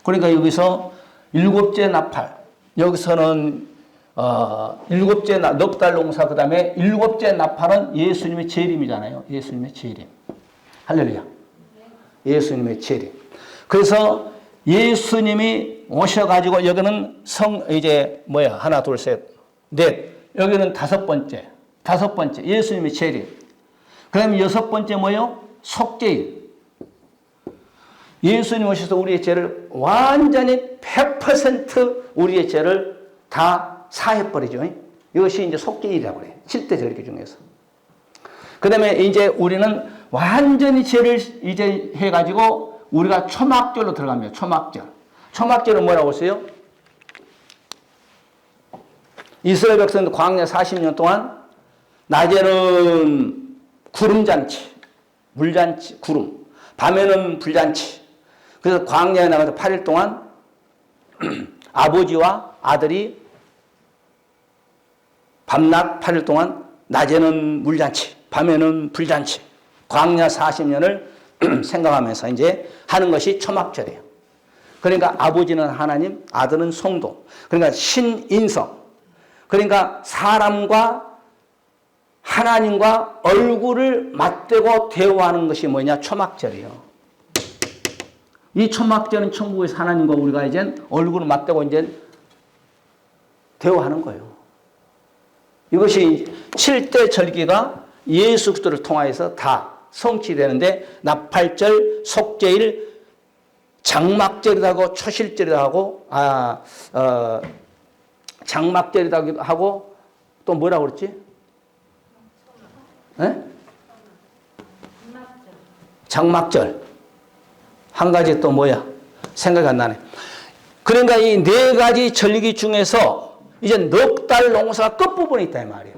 그러니까 여기서 7째 나팔. 여기서는 7째 넉 달 농사 그 다음에 7째 나팔은 예수님의 재림이잖아요. 예수님의 재림. 할렐루야. 예수님의 재림. 그래서 예수님이 오셔가지고 여기는 하나 둘 셋 넷. 여기는 다섯 번째 예수님의 재림. 그 다음에 6번째 뭐예요? 속죄일. 예수님 오셔서 우리의 죄를 완전히 100% 우리의 죄를 다 사해버리죠. 이것이 이제 속죄일이라고 그래요. 7대 절기 중에서. 그 다음에 이제 우리는 완전히 죄를 이제 해가지고 우리가 초막절로 들어갑니다. 초막절. 초막절은 뭐라고 했어요? 이스라엘 백성들 광야 40년 동안 낮에는 구름잔치, 물잔치, 구름. 밤에는 불잔치. 그래서 광야에 나가서 8일 동안 아버지와 아들이 밤낮 8일 동안 낮에는 물잔치, 밤에는 불잔치. 광야 40년을 생각하면서 이제 하는 것이 초막절이에요. 그러니까 아버지는 하나님, 아들은 성도. 그러니까 신인성. 그러니까 사람과 하나님과 얼굴을 맞대고 대화하는 것이 뭐냐? 초막절이에요. 이 초막절은 천국에서 하나님과 우리가 이제 얼굴을 맞대고 이제 대화하는 거예요. 이것이 7대 절기가 예수 그리스도를 통하여서 다 성취되는데 나팔절, 속죄일, 장막절이라고 하고 초실절이라고 하고 장막절이라고 하고 또 뭐라고 그랬지? 네? 장막절. 한 가지 또 뭐야? 생각이 안 나네. 그러니까 이 네 가지 절기 중에서 이제 넉 달 농사가 끝부분에 있다 이 말이에요.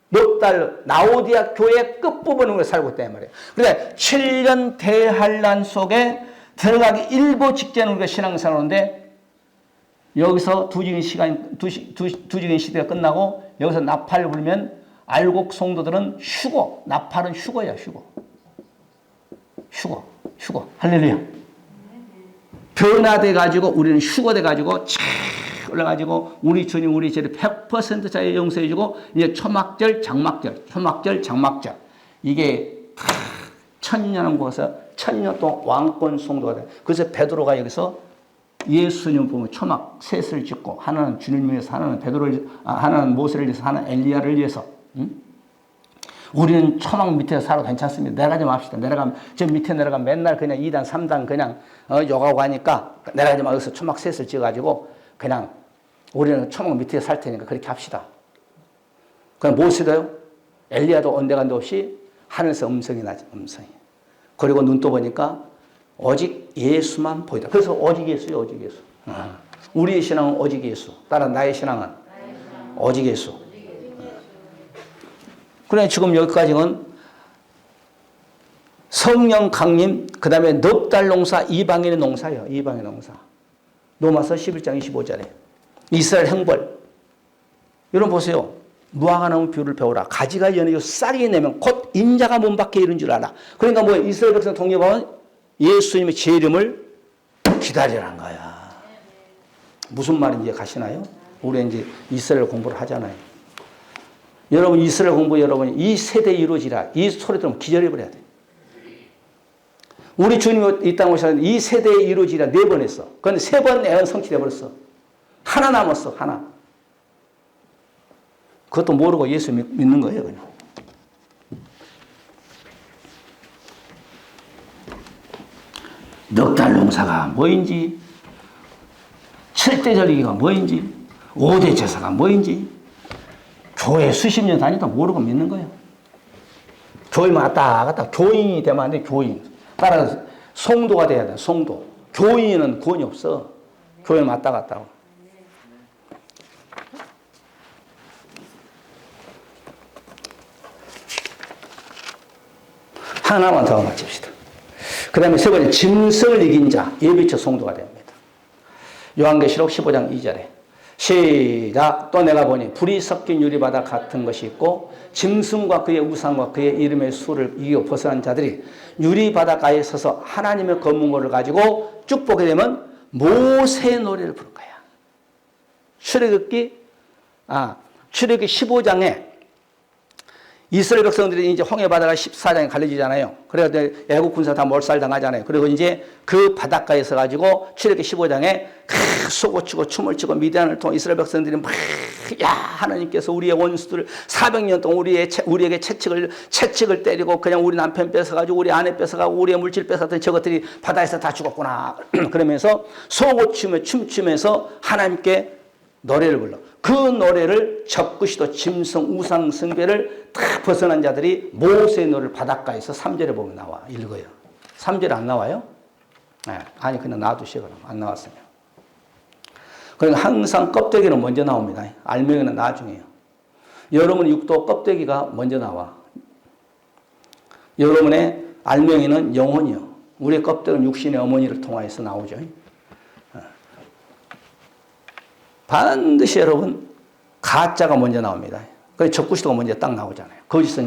넉 달 라오디아 교회 끝부분에 우리가 살고 있다 이 말이에요. 그런데 7년 대환란 속에 들어가기 일보 직전에 우리가 신앙생활 하는데 여기서 두지긴 시대가 끝나고 여기서 나팔을 불면 알곡 성도들은 휴거, 나팔은 휴거야, 휴거. 휴거. 할렐루야. 변화돼가지고 우리는 휴거돼가지고 착 올라가지고 우리 주님 우리 죄를 100% 자유 용서해주고 이제 초막절, 장막절, 초막절, 장막절. 이게 다 천년을 모아서 천년 동안 왕권 성도가 돼. 그래서 베드로가 여기서 예수님 보면 초막 셋을 짓고 하나는 주님을 위해서, 하나는 베드로를, 하나는 모세를 위해서, 하나는 엘리야를 위해서. 응? 우리는 초막 밑에서 살아도 괜찮습니다. 내려가지 맙시다. 저 밑에 내려가면 맨날 그냥 2단, 3단 그냥 요가고 하니까 내려가지 마. 여기서 초막 셋을 지어가지고 그냥 우리는 초막 밑에 살 테니까 그렇게 합시다. 그럼 모세도요. 엘리야도 온데간데 없이 하늘에서 음성이 나지. 음성이. 그리고 눈 떠보니까 오직 예수만 보이다. 그래서 오직 예수요. 오직 예수. 우리의 신앙은 오직 예수. 따라 나의 신앙은 오직 예수. 그래 지금 여기까지는 성령 강림, 그 다음에 넉 달 농사, 이방인의 농사예요. 이방인의 농사. 로마서 11장 25절에 이스라엘 형벌. 여러분 보세요. 무화과 나무 비유를 배우라. 가지가 연해져 쌀이 내면 곧 인자가 몸 밖에 이른 줄 알아. 그러니까 뭐 이스라엘 백성 독립하면 예수님의 재림을 기다리라는 거야. 무슨 말인지 가시나요? 우리 이제 이스라엘 공부를 하잖아요. 여러분 이스라엘 공부 여러분 이 세대에 이루어지라. 이 소리 들으면 기절해버려야 돼. 우리 주님이 이 땅에 오셨는데 이 세대에 이루어지라 4번 했어. 그런데 3번 애는 성취돼 버렸어. 하나 남았어. 하나. 그것도 모르고 예수 믿는 거예요. 그냥. 넉 달 농사가 뭐인지 7대 절기가 뭐인지 5대 제사가 뭐인지 교회 수십 년 다니다 모르고 믿는 거예요. 교회만 왔다 갔다 교인이 되면 안 돼. 교인. 따라서 성도가 돼야 돼. 성도. 교인은 구원이 없어. 교회만 왔다 갔다 하고. 하나만 더 맞춥시다. 그 다음에 세 번째 짐승을 이긴 자 예비처 성도가 됩니다. 요한계시록 15장 2절에 시작. 또 내가 보니 불이 섞인 유리바다 같은 것이 있고 짐승과 그의 우상과 그의 이름의 수를 이기고 벗어난 자들이 유리바다가에 서서 하나님의 검문고를 가지고 쭉 보게 되면 모세의 노래를 부른 거야. 출애굽기 15장에 이스라엘 백성들이 이제 홍해 바다가 14장에 갈려지잖아요. 그래서 애국 군사 다 몰살당하잖아요. 그리고 이제 그 바닷가에 서 가지고 출애굽기 15장에 쏘고 치고 춤을 추고 미디안을 통해 이스라엘 백성들이 막 야 하나님께서 우리의 원수들을 400년 동안 우리에게 채찍을 때리고 그냥 우리 남편 뺏어가지고 우리 아내 뺏어가고 우리의 물질 뺏어갔더니 저것들이 바다에서 다 죽었구나. 그러면서 쏘고 치며 춤추면서 하나님께 노래를 불러. 그 노래를 적그리스도 짐승 우상 숭배를 다 벗어난 자들이 모세의 노래를 바닷가에서 3절에 보면 나와. 읽어요. 3절에 안 나와요? 아니 그냥 놔두시오. 그럼 안 나왔으면. 그러니까 항상 껍데기는 먼저 나옵니다. 알맹이는 나중에요. 여러분 육도 껍데기가 먼저 나와. 여러분의 알맹이는 영혼이요. 우리 껍데기는 육신의 어머니를 통하여서 나오죠. 반드시 여러분 가짜가 먼저 나옵니다. 그래서 적그리스도가 먼저 딱 나오잖아요. 거기서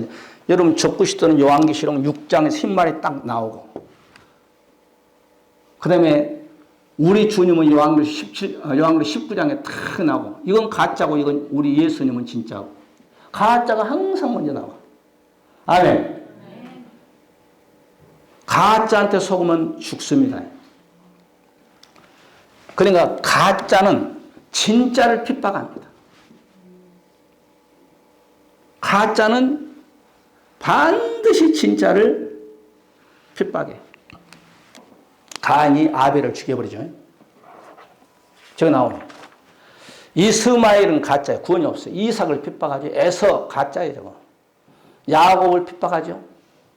여러분 적그리스도는 요한계시록 6장에 10마리 딱 나오고, 그 다음에 우리 주님은 요한계시록 19장에 딱 나오고, 이건 가짜고 이건 우리 예수님은 진짜고. 가짜가 항상 먼저 나와. 아멘. 가짜한테 속으면 죽습니다. 그러니까 가짜는 진짜를 핍박합니다. 가짜는 반드시 진짜를 핍박해. 가인이 아벨을 죽여버리죠. 저거 나오네. 이스마엘은 가짜예요. 구원이 없어요. 이삭을 핍박하죠. 에서 가짜예요. 저거. 야곱을 핍박하죠.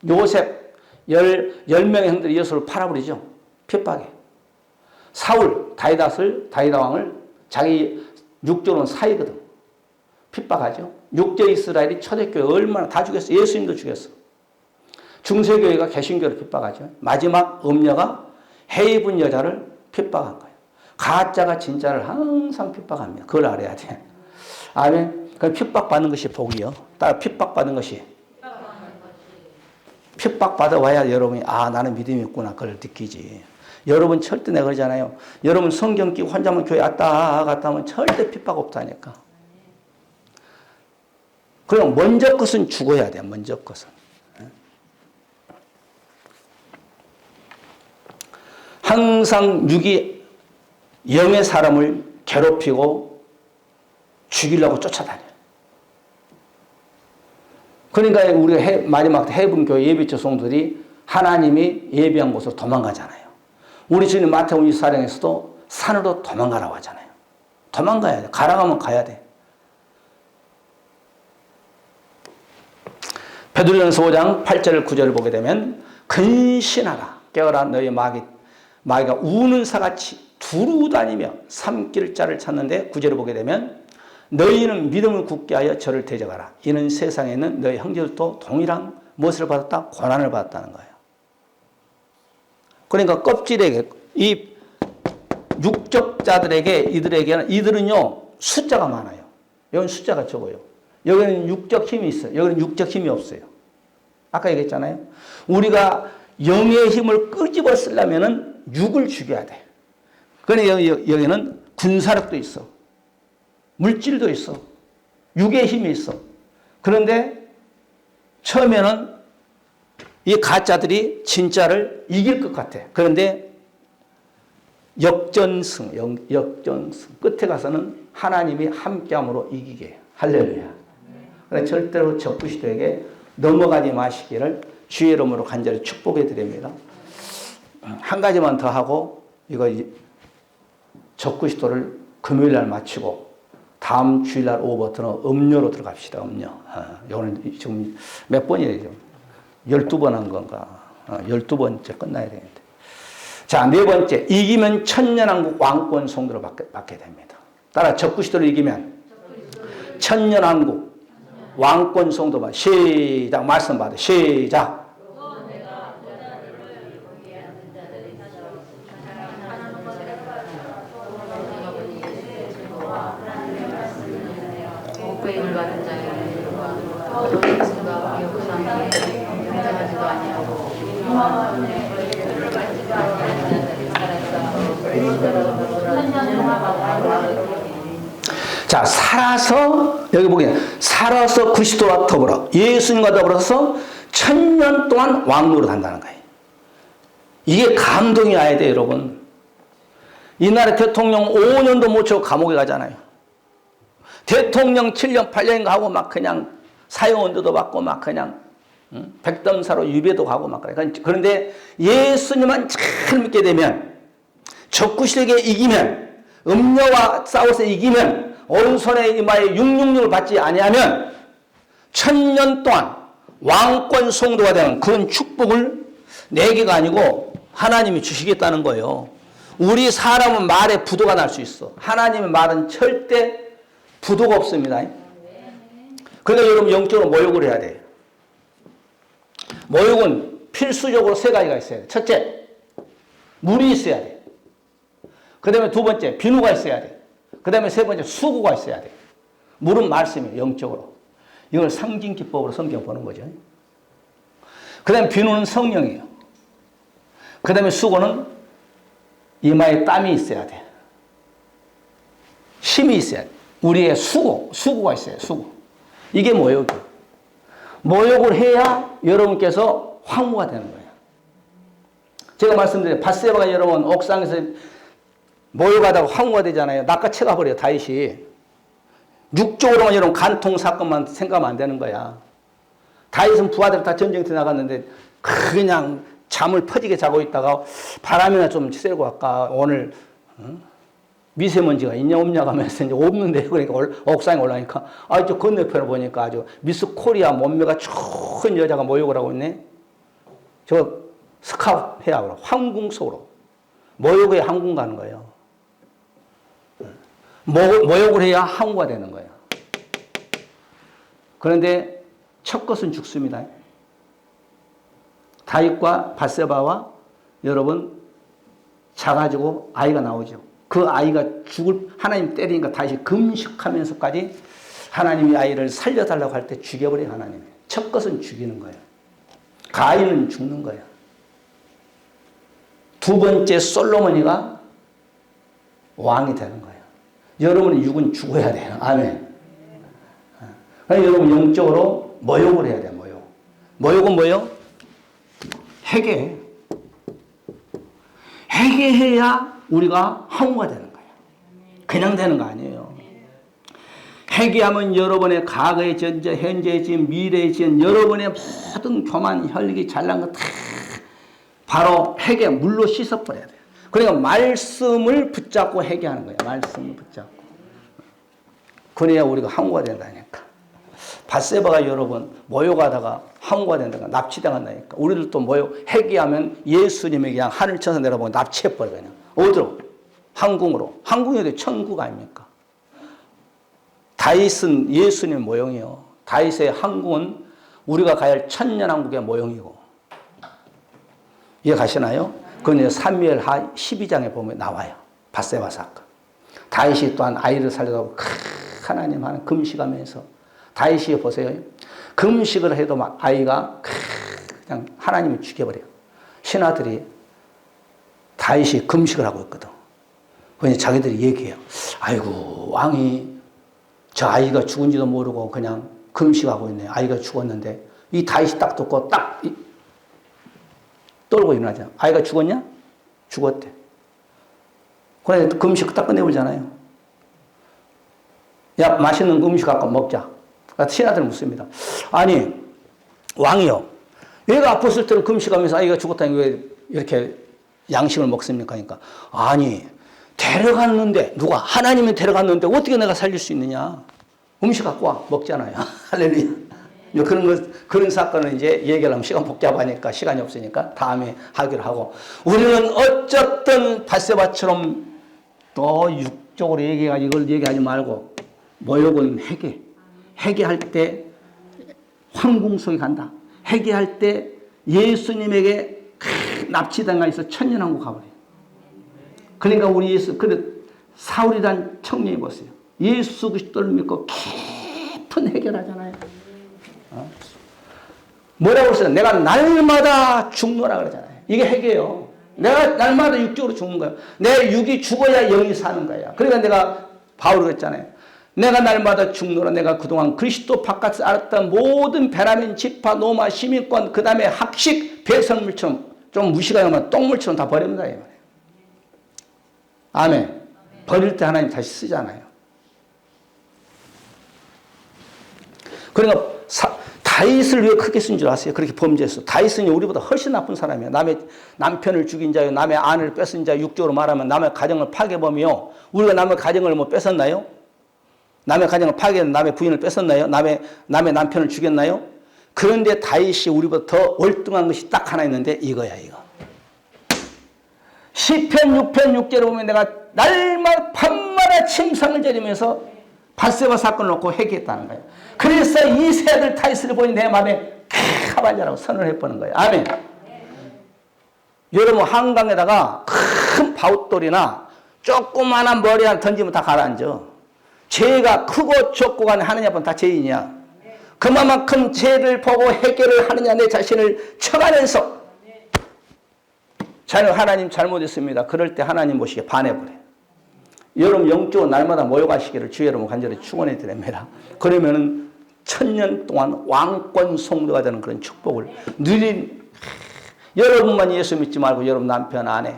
요셉 10명의 형들이 예수를 팔아버리죠. 핍박해. 사울, 다윗 왕을 자기 육조는 사이거든. 핍박하죠. 육조 이스라엘이 초대교회 얼마나 다 죽였어. 예수님도 죽였어. 중세교회가 개신교를 핍박하죠. 마지막 음녀가 해입은 여자를 핍박한 거예요. 가짜가 진짜를 항상 핍박합니다. 그걸 알아야 돼. 아멘. 그 핍박받는 것이 복이요. 따라 핍박받는 것이. 핍박받아 와야 여러분이 나는 믿음이 있구나 그걸 느끼지. 여러분 절대 내가 그러잖아요. 여러분 성경 끼고 혼자만 교회 왔다 갔다 하면 절대 핍박 없다니까. 그럼 먼저 것은 죽어야 돼. 먼저 것은. 항상 육이 영의 사람을 괴롭히고 죽이려고 쫓아다녀요. 그러니까 우리가 마지막 해분교회 예비처 성도들이 하나님이 예비한 곳으로 도망가잖아요. 우리 주님 마태복음 24장에서도 산으로 도망가라고 하잖아요. 도망가야 돼. 가라가면 가야 돼. 베드로전서 5장 8절 9절을 보게 되면 근신하라 깨어라 너희 마귀가 우는 사같이 두루 다니며 삼킬 자를 찾는데 9절을 보게 되면 너희는 믿음을 굳게 하여 저를 대적하라. 이는 세상에 있는 너희 형제들도 동일한 무엇을 받았다? 고난을 받았다는 거예요. 그러니까 껍질에게 이 육적자들에게 이들은요 숫자가 많아요. 여기는 숫자가 적어요. 여기는 육적 힘이 있어요. 여기는 육적 힘이 없어요. 아까 얘기했잖아요. 우리가 영의 힘을 끄집어 쓰려면은 육을 죽여야 돼. 그러니 여기는 군사력도 있어. 물질도 있어. 육의 힘이 있어. 그런데 처음에는 이 가짜들이 진짜를 이길 것 같아. 그런데 역전승. 끝에 가서는 하나님이 함께함으로 이기게 해요. 할렐루야. 그래서 절대로 적그리스도에게 넘어가지 마시기를 주의 이름으로 간절히 축복해 드립니다. 한 가지만 더 하고 이거 적그리스도를 금요일 날 마치고 다음 주일날 오후부터는 음료로 들어갑시다. 음료. 이거는 지금 몇 번이에요? 12번 한 건가? 12번째 끝나야 되는데. 자, 네 번째. 이기면 천년왕국 왕권 성도를 받게 됩니다. 따라 적그리스도를 이기면 천년왕국 왕권 성도 받. 시작. 말씀 받아. 시작. 자, 살아서 여기 보기에 살아서 그리스도와 더불어 예수님과 더불어서 천년 동안 왕노릇 한다는 거예요. 이게 감동이 와야 돼요, 여러분. 이 나라 대통령 5년도 못 채우고 감옥에 가잖아요. 대통령 7년 8년인가 하고 막 그냥 사형언도도 받고 막 그냥 백덤사로 유배도 가고 막 그래. 그런데 예수님만 잘 믿게 되면 적그리스도에게 이기면 음녀와 싸워서 이기면 오른손에 이마에 666을 받지 아니하면 천년 동안 왕권 성도가 되는 그런 축복을 4개가 아니고 하나님이 주시겠다는 거예요. 우리 사람은 말에 부도가 날 수 있어. 하나님의 말은 절대 부도가 없습니다. 그러니까 여러분 영적으로 모욕을 해야 돼요. 모욕은 필수적으로 세 가지가 있어야 돼. 첫째, 물이 있어야 돼. 그 다음에 두 번째, 비누가 있어야 돼. 그 다음에 세 번째, 수고가 있어야 돼. 물은 말씀이에요, 영적으로. 이걸 상징기법으로 성경 보는 거죠. 그 다음에 비누는 성령이에요. 그 다음에 수고는 이마에 땀이 있어야 돼. 힘이 있어야 돼. 우리의 수고가 있어요, 수고. 이게 모욕이에요. 모욕을 해야 여러분께서 황후가 되는 거예요. 제가 말씀드려요. 밧세바가 여러분 옥상에서 모욕하다가 황후가 되잖아요. 낚아채가 버려요, 다윗이. 육적으로만 여러분 간통 사건만 생각하면 안 되는 거야. 다윗은 부하들 다 전쟁터에 나갔는데 그냥 잠을 퍼지게 자고 있다가 바람이나 좀 쐬고 아까 오늘 미세먼지가 있냐 없냐 하면서 이제 없는데 그러니까 옥상에 올라가니까 저 건너편을 보니까 아주 미스 코리아 몸매가 좋은 여자가 모욕을 하고 있네. 저 스카웃 해야 하고 황궁 속으로 모욕에 황궁 가는 거예요. 모욕을 해야 황후가 되는 거예요. 그런데 첫 것은 죽습니다. 다윗과 밧세바와 여러분 자가지고 아이가 나오죠. 그 아이가 하나님 때리니까 다윗이 금식하면서까지 하나님이 아이를 살려달라고 할 때 죽여버려요, 하나님이. 첫 것은 죽이는 거예요. 가인은 죽는 거예요. 두 번째 솔로몬이가 왕이 되는 거예요. 여러분의 육은 죽어야 돼요. 아멘. 그러니까 여러분 영적으로 모욕을 해야 돼요, 모욕. 모욕은 뭐예요? 회개. 회개해야 우리가 황후가 되는 거예요. 그냥 되는 거 아니에요. 회개하면 여러분의 과거의 전제, 현재의 지금, 미래의 지금, 여러분의 모든 교만, 혈기, 잘난 거 다 바로 회개, 물로 씻어버려야 돼요. 그러니까 말씀을 붙잡고 회개하는 거예요. 말씀을 붙잡고. 그래야 우리가 황후가 된다니까. 밧세바가 여러분 모욕하다가 황후가 된다니까. 납치당한다니까. 우리들도 회개하면 예수님에게 그냥 하늘 쳐서 내려보고 납치해버려 그냥. 어디로? 황궁으로. 황궁이 어디? 천국 아닙니까? 다윗은 예수님의 모형이요. 다윗의 황궁은 우리가 가야 할 천년왕국의 모형이고. 이해 가시나요? 그건 사무엘하 12장에 보면 나와요. 밧세바 사건. 다윗이 또한 아이를 살려다고 하나님 하는 금식하면서 다윗이 보세요. 금식을 해도 막 아이가 그냥 하나님을 죽여버려요. 신하들이 다윗이 금식을 하고 있거든. 그래서 자기들이 얘기해요. 아이고 왕이 저 아이가 죽은지도 모르고 그냥 금식하고 있네. 아이가 죽었는데 이 다윗이 딱 듣고 딱 떨고 일어나잖아. 아이가 죽었냐? 죽었대. 그래 금식 딱 끝내버리잖아요. 야 맛있는 음식 갖고 먹자. 신하들 묻습니다. 아니 왕이요. 얘가 아팠을 때는 금식하면서 아이가 죽었다니 왜 이렇게 양식을 먹습니까? 그러니까 아니 데려갔는데 누가 하나님이 데려갔는데 어떻게 내가 살릴 수 있느냐? 음식 갖고 와 먹잖아요. 할렐루야. 그런 사건은 이제 얘기를 하면 시간 복잡하니까 시간이 없으니까 다음에 하기로 하고 우리는 어쨌든 밧세바처럼 또 육적으로 얘기해가지고 이걸 얘기하지 말고 모욕은 회개할 때 황궁 속에 간다. 회개할 때 예수님에게 납치당가 있어 천년왕국 가버려요. 그러니까 우리 사울이란 청년이 보세요. 예수 그리스도를 믿고 깊은 회개하잖아요. 뭐라고 그랬어요? 내가 날마다 죽노라 그러잖아요. 이게 회개예요. 내가 날마다 육적으로 죽는 거예요. 내 육이 죽어야 영이 사는 거야. 그러니까 내가 바울이 그랬잖아요. 내가 날마다 죽노라. 내가 그동안 그리스도 바깥에서 알았던 모든 베라민, 지파, 노마, 시민권, 그 다음에 학식, 배설물처럼 좀 무시가면 똥물처럼 다 버립니다. 아멘. 버릴 때 하나님 다시 쓰잖아요. 그러니까 다윗을 왜 크게 쓴 줄 아세요? 그렇게 범죄했어. 다윗은 우리보다 훨씬 나쁜 사람이에요. 남의 남편을 죽인 자요, 남의 아내를 뺏은 자, 육적으로 말하면 남의 가정을 파괴범이요. 우리가 남의 가정을 뺏었나요? 남의 가정을 파괴한 남의 부인을 뺏었나요? 남의 남편을 죽였나요? 그런데 다윗이 우리보다 더 월등한 것이 딱 하나 있는데 이거야, 이거. 시편 6편 6절에 보면 내가 날마다 밤마다 침상을 저리면서 밧세바 사건을 놓고 회개했다는 거예요. 그래서 이 세 아들 타이스를 보니 내 마음에 카발자라고 선언을 해보는 거예요. 아멘. 여러분 한강에다가 큰 바웃돌이나 조그마한 머리 하나 던지면 다 가라앉아. 죄가 크고 적고 간에 하느냐 보면 다 죄인이야. 그만큼 죄를 보고 해결을 하느냐 내 자신을 쳐가면서 자녀 하나님 잘못했습니다. 그럴 때 하나님 보시기에 반해버려요. 여러분 영적으로 날마다 모여가시기를 주의 여러분 간절히 축원해 드립니다. 그러면은 1000년 동안 왕권 성도가 되는 그런 축복을 누린 여러분만 예수 믿지 말고 여러분 남편 아내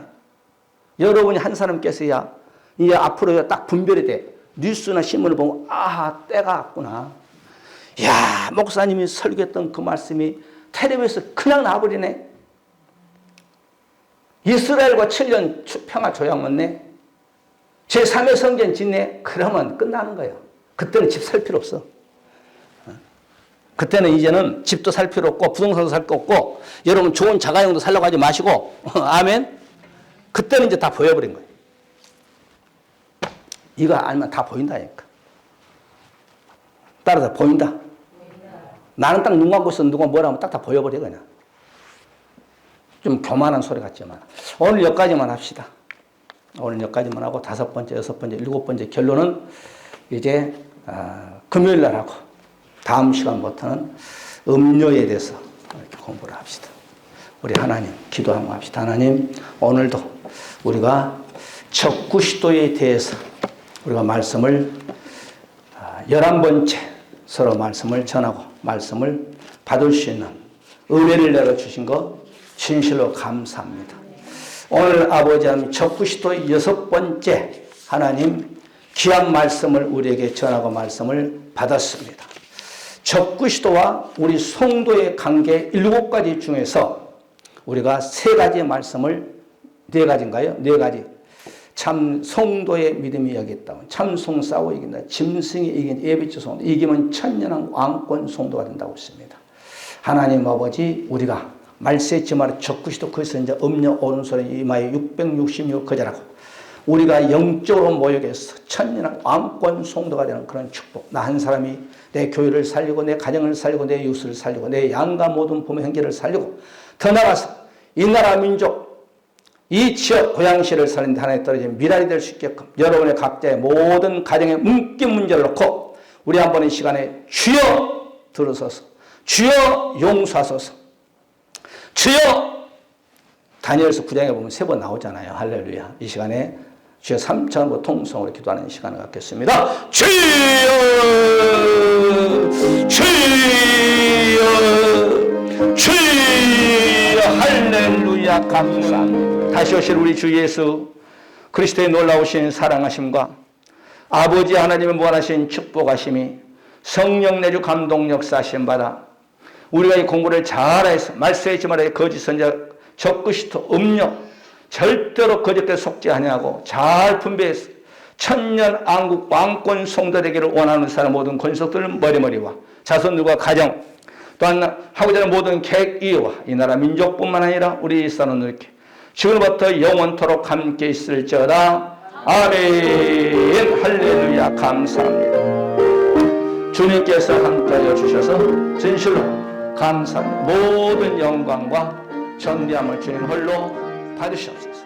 여러분이 한 사람 께서야 이제 앞으로 딱 분별이 돼. 뉴스나 신문을 보면 아 때가 왔구나. 야 목사님이 설교했던 그 말씀이 텔레비에서 그냥 나와버리네. 이스라엘과 7년 평화 조약 맺네. 제3의 성전 짓네. 그러면 끝나는 거예요. 그때는 집 살 필요 없어. 그때는 이제는 집도 살 필요 없고 부동산도 살 거 없고 여러분 좋은 자가용도 살려고 하지 마시고 아멘. 그때는 이제 다 보여버린 거예요. 이거 알면 다 보인다니까. 따라서 보인다. 나는 딱 눈 감고 있어 누가 뭐라 하면 딱 다 보여버려 그냥. 좀 교만한 소리 같지만 오늘 여기까지만 합시다. 오늘 여기까지만 하고 5번째, 6번째, 7번째 결론은 이제 금요일 날 하고 다음 시간부터는 음료에 대해서 이렇게 공부를 합시다. 우리 하나님 기도 한번 합시다. 하나님 오늘도 우리가 적구시도에 대해서 우리가 말씀을 11번째 서로 말씀을 전하고 말씀을 받을 수 있는 은혜를 내려주신 것 진실로 감사합니다. 오늘 아버지 하나님 적구시도의 6번째 하나님 귀한 말씀을 우리에게 전하고 말씀을 받았습니다. 적구시도와 우리 성도의 관계 7가지 중에서 우리가 3가지 말씀을 4가지인가요? 4가지. 참 성도의 믿음이 여기 있다. 참송 싸워 이긴다. 짐승이 이긴 예비치 성도. 이기면 천년한 왕권 성도가 된다고 했습니다. 하나님 아버지 우리가 말세지 말에 적구시도 거기서 이제 음녀 오른손에 이마에 666 거절하고 우리가 영적으로 모여서 천년한 왕권 성도가 되는 그런 축복. 나 한 사람이 내 교회를 살리고 내 가정을 살리고 내 이웃을 살리고 내 양가 모든 부모 형제를 살리고 더 나아가서 이 나라 민족 이 지역 고향시를 살리는 데 하나에 떨어진 미랄이 될 수 있게끔 여러분의 각자의 모든 가정의 문긴 문제를 놓고 우리 한번 이 시간에 주여 들어서서 주여 용서하소서 주여 다니엘서 9장에 보면 3번 나오잖아요. 할렐루야. 이 시간에 주여 3차원으로 통성으로 기도하는 시간을 갖겠습니다. 주여 주여 주여 할렐루야 감사합니다. 다시 오실 우리 주 예수 그리스도의 놀라우신 사랑하심과 아버지 하나님의 무한하신 축복하심이 성령 내주 감동 역사하심 받아 우리가 이 공부를 잘해서 말세지 말아야 거짓 선자 적그리스도 음료 절대로 거짓에 속지 아니하고 잘 분배해서 천년 왕국 왕권 성도 되기를 원하는 사람 모든 권속들 머리머리와 자손들과 가정 또한 하고자 하는 모든 계획 이유와 이 나라 민족뿐만 아니라 우리 일산은 이렇게 지금부터 영원토록 함께 있을지어다. 아멘. 할렐루야 감사합니다. 주님께서 함께하여 주셔서 진실로 감사합니다. 모든 영광과 존귀함을 주님 홀로 받으시옵소서.